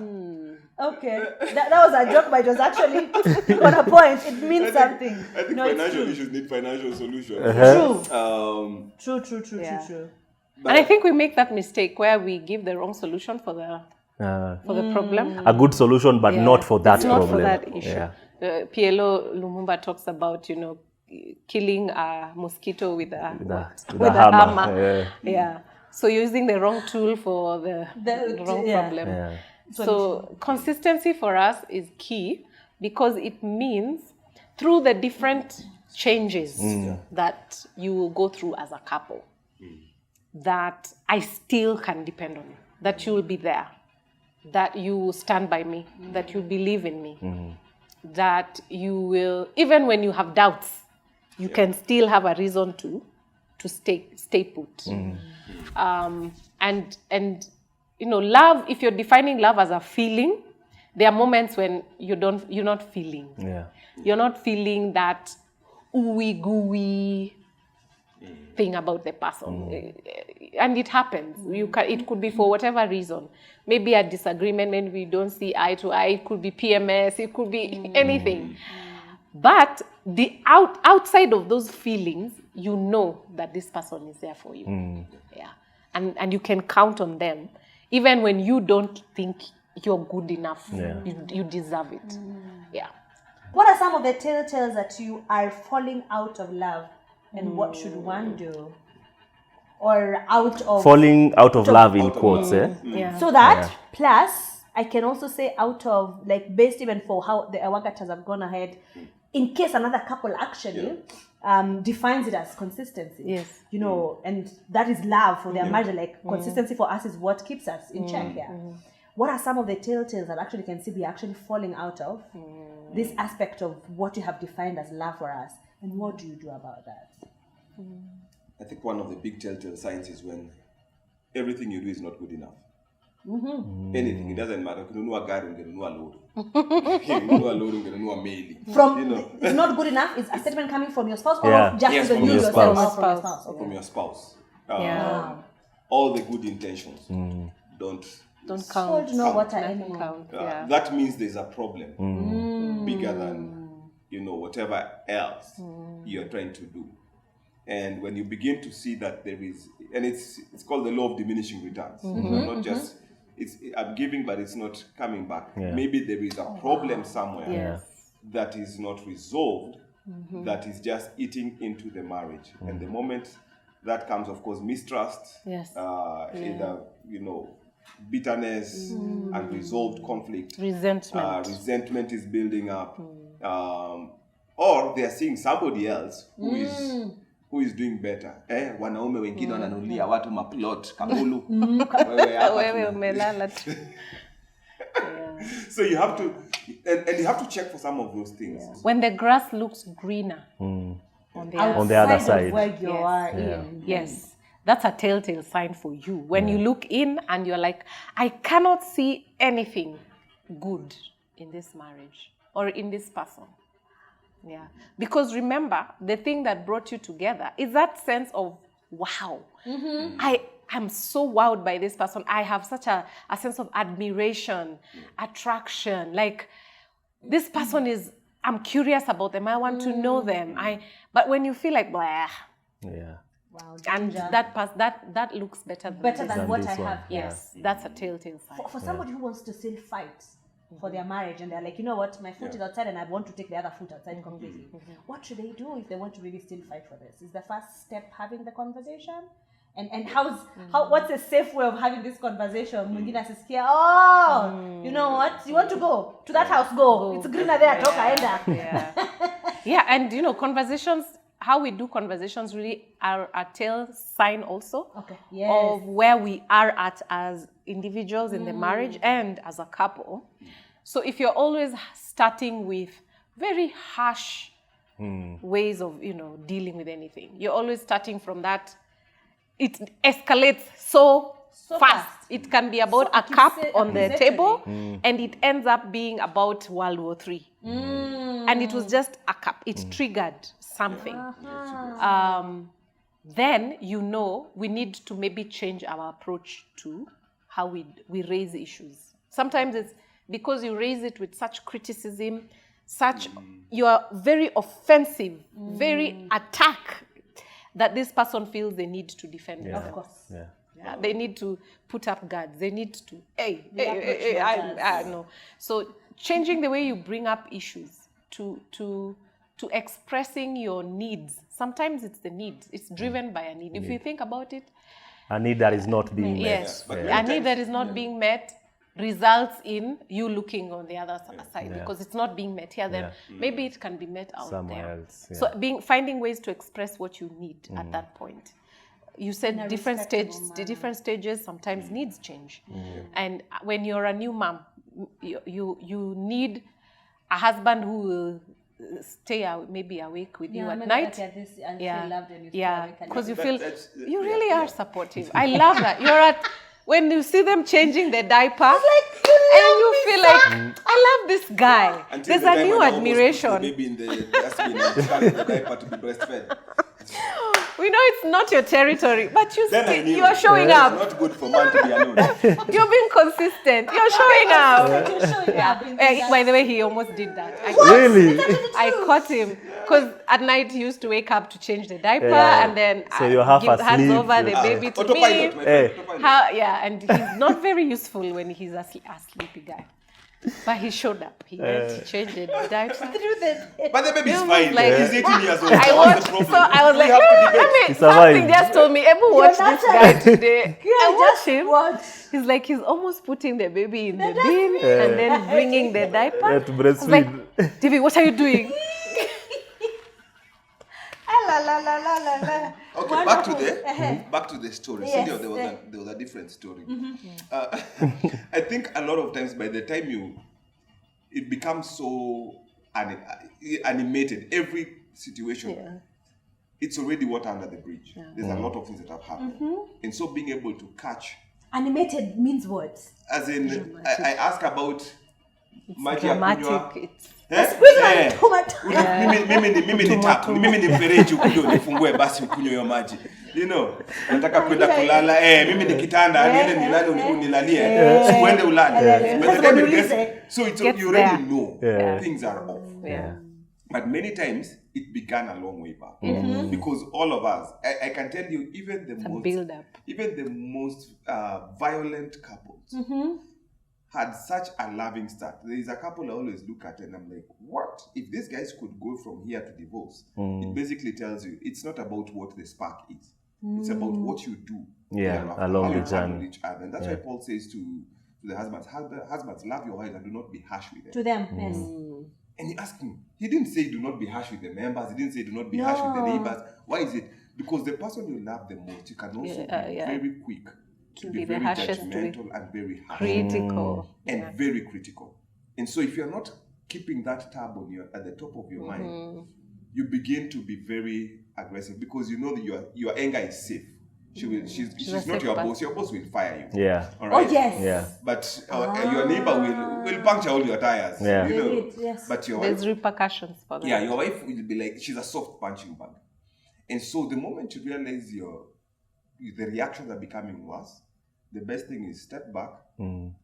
Okay, that was a joke, but it was actually on a point. It means something. I think financial issues need financial solutions. True. And I think we make that mistake where we give the wrong solution for the problem. A good solution, but not for that problem. Not for that issue. PLO Lumumba talks about, you know, killing a mosquito with a hammer. Yeah. So you're using the wrong tool for the wrong problem. Yeah. So consistency for us is key because it means through the different changes that you will go through as a couple, that I still can depend on you, that you will be there, that you will stand by me, that you believe in me, that you will, even when you have doubts, you can still have a reason to stay put. And you know, love, if you're defining love as a feeling, there are moments when you're not feeling. Yeah. You're not feeling that ooey gooey thing about the person. And it happens. It could be for whatever reason. Maybe a disagreement, maybe we don't see eye to eye, it could be PMS, it could be anything. But the outside of those feelings, you know that this person is there for you. Yeah. And you can count on them. Even when you don't think you're good enough, you deserve it. Yeah. What are some of the telltales that you are falling out of love, and what should one do? Or falling out of love in quotes, Yeah. So that plus I can also say out of, like, based even for how the Ewagatas have gone ahead, in case another couple actually defines it as consistency. Yes. You know, and that is love for their marriage. Like, consistency for us is what keeps us in check here. What are some of the telltales that actually can see we actually falling out of this aspect of what you have defined as love for us, and what do you do about that? I think one of the big telltale signs is when everything you do is not good enough. Anything, it doesn't matter. Ukinunua gari, ungenunua lori. Ukinunua lori, ungenunua meli. It's not good enough. Is a statement coming from your spouse, or just Yes, from from you your yourself? spouse. From your spouse. Okay. From your spouse. Wow. All the good intentions don't Don't Told count. no water Nothing anymore. count. that means there's a problem bigger than whatever else you're trying to do. And when you begin to see that there is, and it's called the law of diminishing returns. Not just I'm giving, but it's not coming back. Maybe there is a problem somewhere that is not resolved, that is just eating into the marriage. And the moment that comes, of course, mistrust, either bitterness, unresolved conflict, resentment is building up, or they are seeing somebody else who is doing better. Wanaume wengine wananunulia watu maplot kabulu. Wewe umelala tu. So you have to, and you have to check for some of those things. When the grass looks greener on the other side. Of where you are in. Yes, that's a telltale sign for you. When you look in and you're like, I cannot see anything good in this marriage or in this person. Yeah, because remember, the thing that brought you together is that sense of wow. I'm so wowed by this person. I have such a sense of admiration, attraction. Like, this person is, I'm curious about them. I want to know them. But when you feel like, blah, Wow, and danger. that looks better than what this I one. have. Yes, that's a telltale sign. For somebody who wants to still fight for their marriage, and they're like, you know what, my foot is outside and I want to take the other foot outside completely. What should they do if they want to really still fight for this? Is the first step having the conversation? And what's a safe way of having this conversation? Mwingine asisikia, you know what, you want to go to that house, go. It's greener there, toka enda. Yeah, and conversations, how we do conversations really are a tell sign also of where we are at as individuals in the marriage and as a couple. So if you're always starting with very harsh ways of dealing with anything, you're always starting from that, it escalates so fast. It can be about a cup on the table and it ends up being about World War III. And it was just a cup. It triggered something. Then we need to maybe change our approach to how we raise issues. Sometimes it's because you raise it with such criticism, you are very offensive, very attack, that this person feels they need to defend themselves. Of course. Yeah, they need to put up guards. They need to, no. So changing the way you bring up issues to expressing your needs. Sometimes it's the need. It's driven by a need. If you think about it, a need that is not being met. Yes, a need that is not being met results in you looking on the other side because it's not being met here. Then maybe it can be met out somewhere there. else. Yeah. So finding ways to express what you need at that point. You said different stages. Sometimes needs change, and when you're a new mom, you need a husband who will stay maybe awake with you at night. Because you feel you really are supportive. I love that. When you see them changing the diaper, and you feel like, I love this guy. Until There's a new admiration. The baby in the dustbin and carry the diaper to be breastfed. We know it's not your territory, but you are It's showing up. not good for man to be alone. You're being consistent. You're showing up. By the way, he almost did that. Really? I caught him because at night he used to wake up to change the diaper and then So you're half give hands asleep. over the baby to Autopilot, me. my friend. Autopilot. And he's not very useful when he's a sleepy guy. But he showed up. He went, he changed the diaper. But the baby's It was fine. like- He's 18 years old. I What's watched, the problem? so I was like, We have to debate. He something survived. just told me, Ebu, watch this guy today. I watch him. Watch. He's like, he's almost putting the baby in the bin and then bringing the diaper. Yeah, to I was like, breastfeed. Divi, what are you doing? Okay, back to the story. Yes. Cindy, there was a different story. I think a lot of times by the time it becomes so animated, every situation, it's already water under the bridge. Yeah. There's a lot of things that have happened. And so being able to catch. Animated means what? As in, I ask about maji ya kunywa. Mimi ni mfereji ukunywe nifungue basi ukunywe hiyo maji. You know, nataka kwenda kulala, mimi ni kitanda, niende nilale unilalie, uende ulale. So it's, you already know things are off. Yeah. But many times it began a long way back. Because all of us, I can tell you, even the most violent couples had such a loving start. There is a couple I always look at and I'm like, what? If these guys could go from here to divorce, it basically tells you it's not about what the spark is. It's about what you do. Along the journey. Each other. And that's why Paul says to the husbands, husbands, love your wives and do not be harsh with them. To them, yes. And he asked him, he didn't say do not be harsh with the members. He didn't say do not be harsh with the neighbors. Why is it? Because the person you love the most, you can also be very quick to be very judgmental and very harsh. Critical. And very critical. And so if you're not keeping that tab on at the top of your mind, you begin to be very aggressive because you know that your anger is safe. She's not your boss. Your boss will fire you. Yeah. All right? Oh, yes. Yeah. But your neighbor will puncture all your tires. Yeah. You know? Yes. But your There's wife, repercussions for that. yeah, your wife will be like, she's a soft punching bag. And so the moment you realize the reactions are becoming worse, the best thing is step back,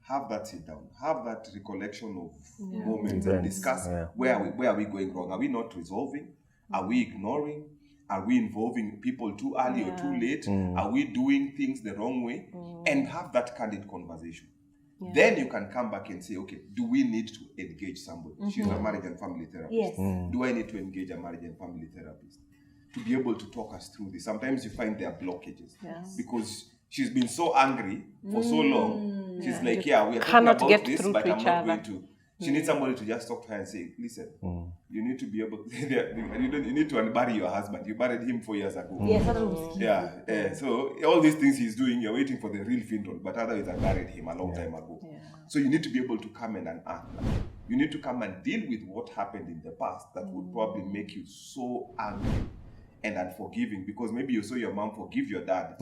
have that sit down, have that recollection of moments and discuss where are we going wrong? Are we not resolving? Are we ignoring? Are we involving people too early or too late? Are we doing things the wrong way? And have that candid conversation. Then you can come back and say, okay, do we need to engage somebody? She's a marriage and family therapist. Yes. Do I need to engage a marriage and family therapist to be able to talk us through this? Sometimes you find there are blockages because she's been so angry for so long. She's like, we are talking about this, but I'm not going to. She needs somebody to just talk to her and say, listen, you need to be able you need to unbury your husband. You buried him 4 years ago. Yes, so all these things he's doing, you're waiting for the real funeral, but otherwise I buried him a long time ago. So you need to be able to come in and act. You need to come and deal with what happened in the past that would probably make you so angry and unforgiving, because maybe you saw your mom forgive your dad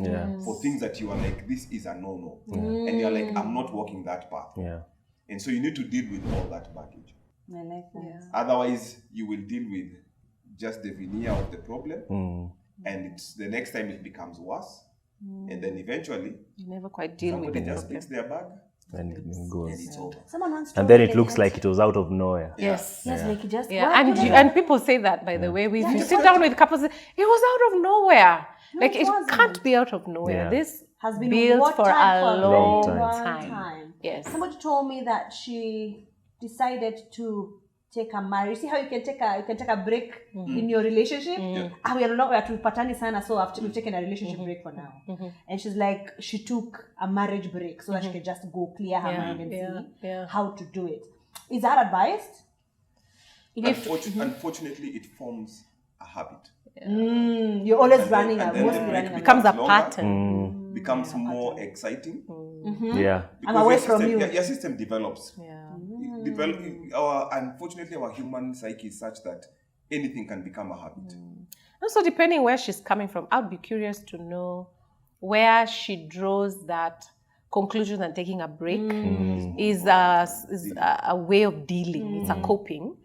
for things that you are like, this is a no-no. And you're like, I'm not walking that path. And so you need to deal with all that baggage. I like that. Otherwise, you will deal with just the veneer of the problem, and it's the next time it becomes worse, and then eventually you never quite deal with somebody it. just picks their bag and it goes. and it's over. Someone wants to. And then it looks like it was out of nowhere. Yes, like it just. And people say that, by the way. If you sit down with couples, it was out of nowhere. No, like it wasn't. Can't be out of nowhere. This has been built for a long time. time. Yes. Somebody told me that she decided to take a marriage. See how you can take a break in your relationship? We are not to patani sana, so after we've taken a relationship break for now. And she's like, she took a marriage break so that she could just go clear her mind and see how to do it. Is that advised? Unfortunately, it forms a habit. You're always running. It becomes a pattern. Becomes more exciting. I'm away from you. Your system develops. Unfortunately, our human psyche is such that anything can become a habit. Also, depending where she's coming from, I'd be curious to know where she draws that conclusion and taking a break is a way of dealing. It's a coping.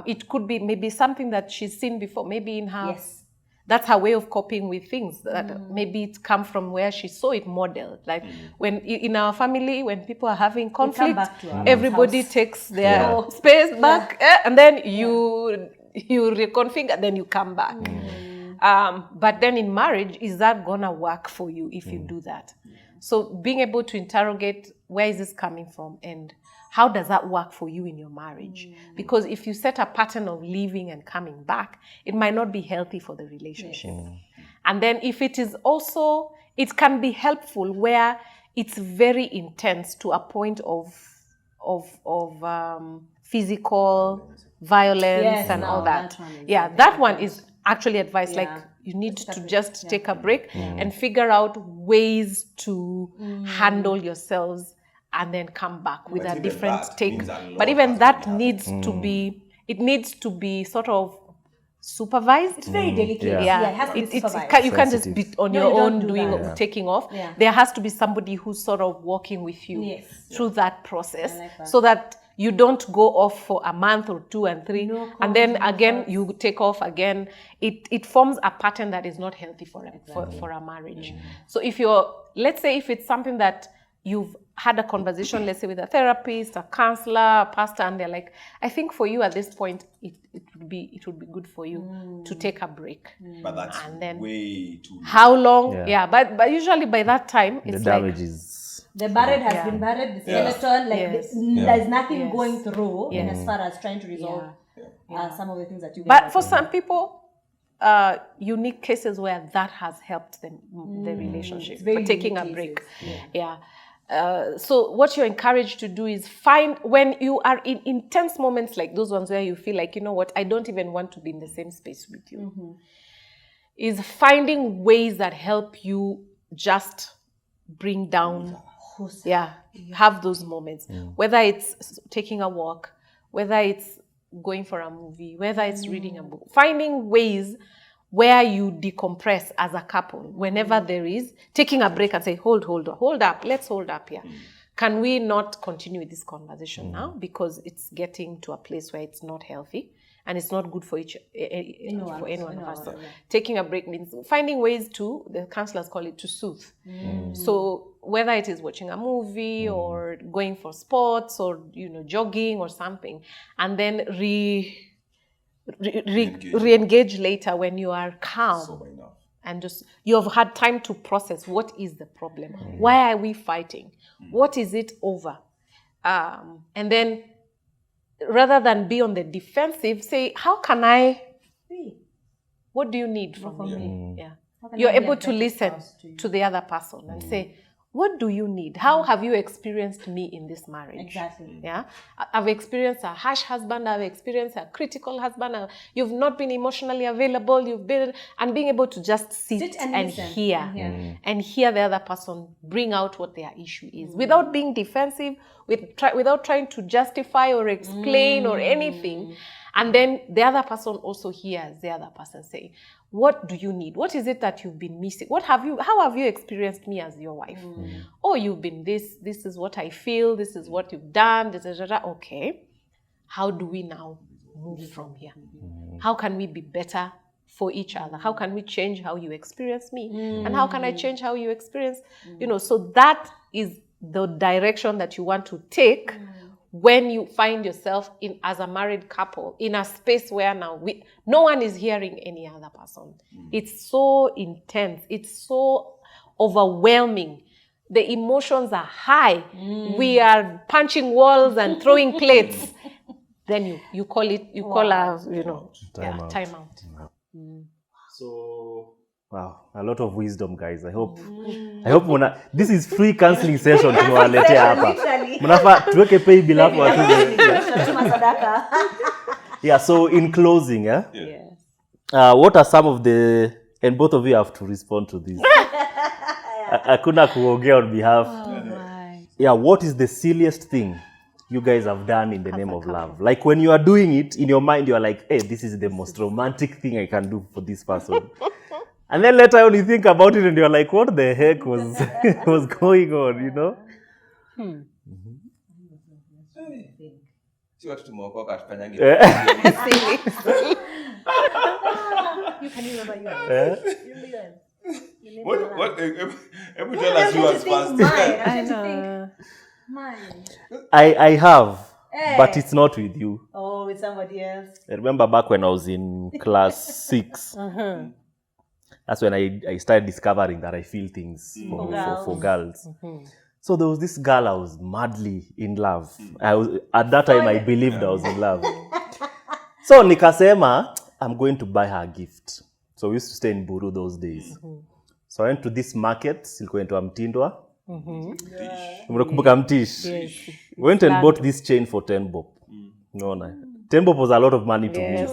It could be maybe something that she's seen before, maybe in her. Yes. That's her way of coping with things. That maybe it come from where she saw it modeled. Like when in our family, when people are having conflict, everybody takes their space back, and then you reconfigure, then you come back. But then in marriage, is that gonna work for you if you do that? So being able to interrogate, where is this coming from, and how does that work for you in your marriage? Because if you set a pattern of leaving and coming back, it might not be healthy for the relationship. And then if it is also, it can be helpful where it's very intense to a point of physical violence and all that. That one is actually advice. Like you need to just take a break and figure out ways to handle yourselves and then come back with a different take. But even that needs to be it needs to be sort of supervised. It's very delicate. Yeah, It has to be supervised. you can't just be on No, your you don't own do doing that. taking off. Yeah. There has to be somebody who's sort of walking with you Yes. through that process, I like that. so that you don't go off for a month or 2 and 3, No and then calls, no again fuss. you take off again. It forms a pattern that is not healthy for a marriage. So let's say if it's something that you've had a conversation, let's say with a therapist, a counselor, a pastor, and they're like, I think for you at this point, it would be good for you to take a break. But that's And then way too long. How long? Yeah. Yeah, but usually by that time, The it's damage like, is... The buried has Yeah. been buried, the Yeah. skeleton, like Yes. there's nothing Yes. going through in Yes. as far as trying to resolve Yeah. some of the things that you guys but are for doing. some people, unique cases where that has helped them, the relationship, It's very for taking a unique break. cases, Yeah. So what you're encouraged to do is find, when you are in intense moments like those ones where you feel like, you know what, I don't even want to be in the same space with you, is finding ways that help you just bring down, have those moments, whether it's taking a walk, whether it's going for a movie, whether it's reading a book, finding ways where you decompress as a couple whenever there is, taking a break and say, hold up, let's hold up here. Can we not continue with this conversation now, because it's getting to a place where it's not healthy and it's not good for anyone of us. So taking a break means finding ways to, the counselors call it, to soothe. So whether it is watching a movie or going for sports or jogging or something, and then re-engage later when you are calm. Sober enough. And just, you have had time to process, what is the problem? Why are we fighting? What is it over? And then, rather than be on the defensive, say, how can I, what do you need from me? Yeah. You're able to listen to the other person and say, what do you need? How have you experienced me in this marriage? Exactly. Yeah, I've experienced a harsh husband. I've experienced a critical husband. You've not been emotionally available. You've been, and being able to just sit and listen. hear, and hear the other person bring out what their issue is, without being defensive, without trying to justify or explain or anything. And then the other person also hears the other person say, what do you need? What is it that you've been missing? How have you experienced me as your wife? Oh, you've been this is what I feel, this is what you've done, okay. How do we now move from here? How can we be better for each other? How can we change how you experience me? And how can I change how you experience, so that is the direction that you want to take when you find yourself as a married couple in a space where now no one is hearing any other person. It's so intense. It's so overwhelming. The emotions are high. We are punching walls and throwing plates. Then you call a timeout. So, wow, a lot of wisdom, guys. I hope this is free counseling session tunawaletea hapa. Mnafaa tuweke pay bill hapo watu. Yeah, so in closing, what are some of the, and both of you have to respond to this. Hakuna kuongea on behalf. Yeah, what is the silliest thing you guys have done in the name of love? Like when you are doing it, in your mind, you are like, hey, this is the most romantic thing I can do for this person. And then later on you think about it and you're like, what the heck was going on, Si watu tumeokoka hatufanyangi. You can remember yours. What? Every tell us yours first. I know. Mine. I have, but it's not with you. Oh, with somebody else. I remember back when I was in class 6. That's when I started discovering that I feel things for girls. So there was this girl I was madly in love. At that time, I believed I was in love. So nikasema, I'm going to buy her a gift. So we used to stay in Buru those days. So I went to this market, ilikuwa inaitwa Mtindwa. Mnakumbuka Mtish? Went and bought this chain for 10 bob. Unaona? 10 bob was a lot of money to me.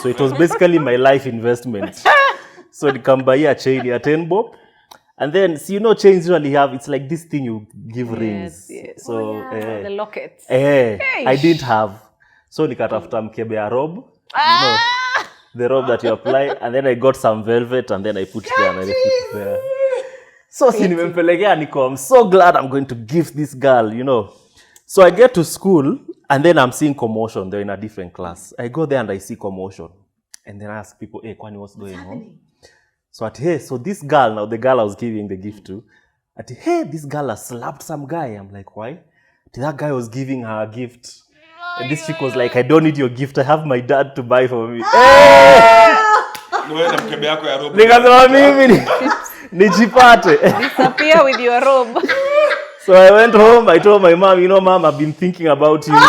So it was basically my life investment. So nikambuy a chain ya 10 bob. And then, chains usually have, it's like this thing you give rings. Yes. So, the lockets. I didn't have. So nikatafuta mkebe ya robe. The robe that you apply, and then I got some velvet, and then I put there and I put there. So I'm so glad I'm going to gift this girl, So I get to school, and then I'm seeing commotion. They're in a different class. I go there and I see commotion. And then I ask people, hey, Kwani, what's going on? So so this girl, now the girl I was giving the gift to, hey, this girl has slapped some guy. I'm like, why? That guy was giving her a gift. And this chick was like, I don't need your gift. I have my dad to buy for me. Nikasema mimi nijipate. Disappear with your robe. So I went home. I told my mom, Mom, I've been thinking about you. Mom.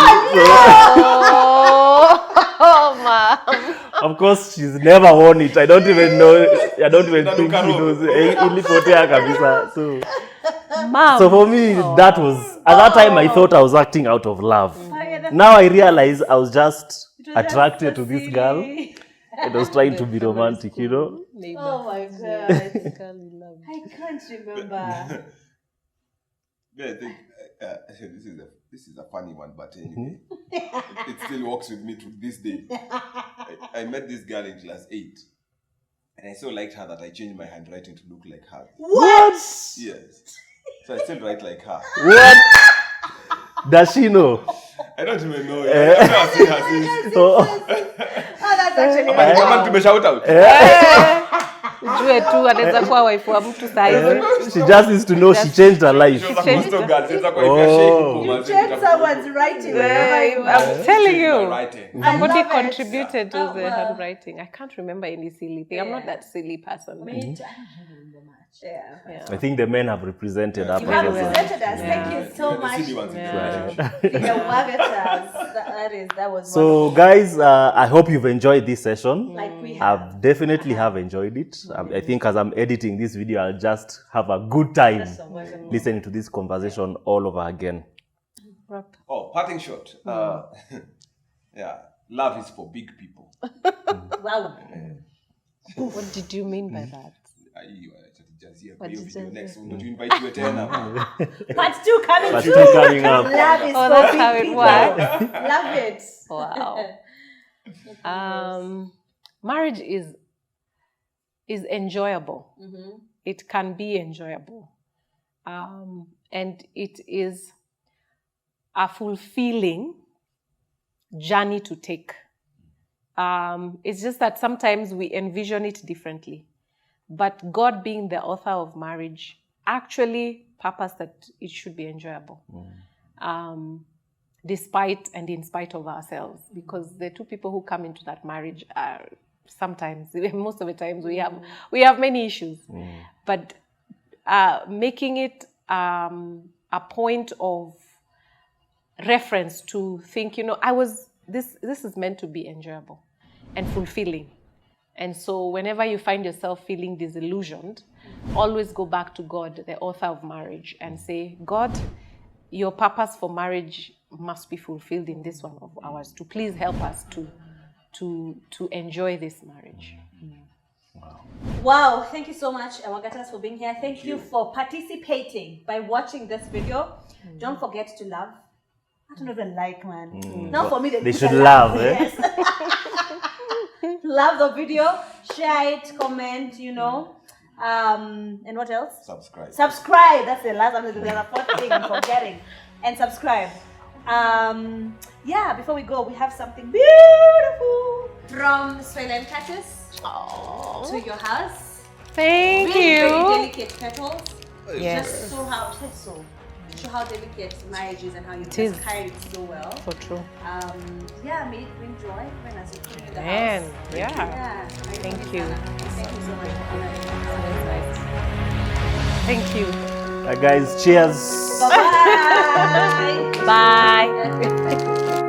Of course, she's never worn it. I don't even think she knows. Ilipotea kabisa. Mom. So for me, that was, at that time, I thought I was acting out of love. Now I realize I was just attracted to this girl. I was trying to be romantic, Oh my God. I can't remember. Yeah, I think this is a funny one, but anyway, it still works with me to this day. I met this girl in class 8, and I so liked her that I changed my handwriting to look like her. What? Yes. So I still write like her. What? Does she know? I don't even know. I've never seen her since. Oh, that's actually To shout out. Ujue tu anaweza kuwa wife wa mtu saizi. She just needs to know she changed her life. She was a coastal girl. You change someone's writing. I'm telling you. Writing. Somebody contributed to the handwriting. I can't remember any silly thing. I'm not that silly person. I don't remember much. Yeah. I think the men have represented us. You have represented us. Thank you so much. Ewagatas. That was So guys, I hope you've enjoyed this session. like we have. I've definitely have enjoyed it. I think as I'm editing this video, I'll just have a good time listening to this conversation all over again. Oh, parting shot. Yeah, love is for big people. Wow. What did you mean by that? Next, don't you invite you again? Part 2 coming Part soon. 2 coming up. Love is for that's big how it people. works. Love it. Wow. Marriage is enjoyable. It can be enjoyable. And it is a fulfilling journey to take. It's just that sometimes we envision it differently. But God, being the author of marriage, actually purposed that it should be enjoyable. Despite and in spite of ourselves. Because the two people who come into that marriage are sometimes, most of the times, we have many issues. But making it a point of reference to think, this is meant to be enjoyable and fulfilling. And so whenever you find yourself feeling disillusioned, always go back to God, the author of marriage, and say, God, your purpose for marriage must be fulfilled in this one of ours, to please help us to enjoy this marriage. Wow, thank you so much, Ewagatas, for being here. Thank you for participating by watching this video. Don't forget to love. I don't even like, man. Not for me. They should love, Yes. Love the video, share it, comment, and what else? Subscribe. Subscribe. That's the last one. There's a fourth thing I'm forgetting. And subscribe. Before we go, we have something beautiful from Soila and Ewagatas to your house. Thank Really you. very delicate petals. Yes. Just show how delicate marriage is and how you is. just carry it so well. So true. May it bring joy when as you clean the Man, house. yeah. Thank you. Thank you so much for honoring us. Thank you. Guys, cheers. Bye-bye. Bye.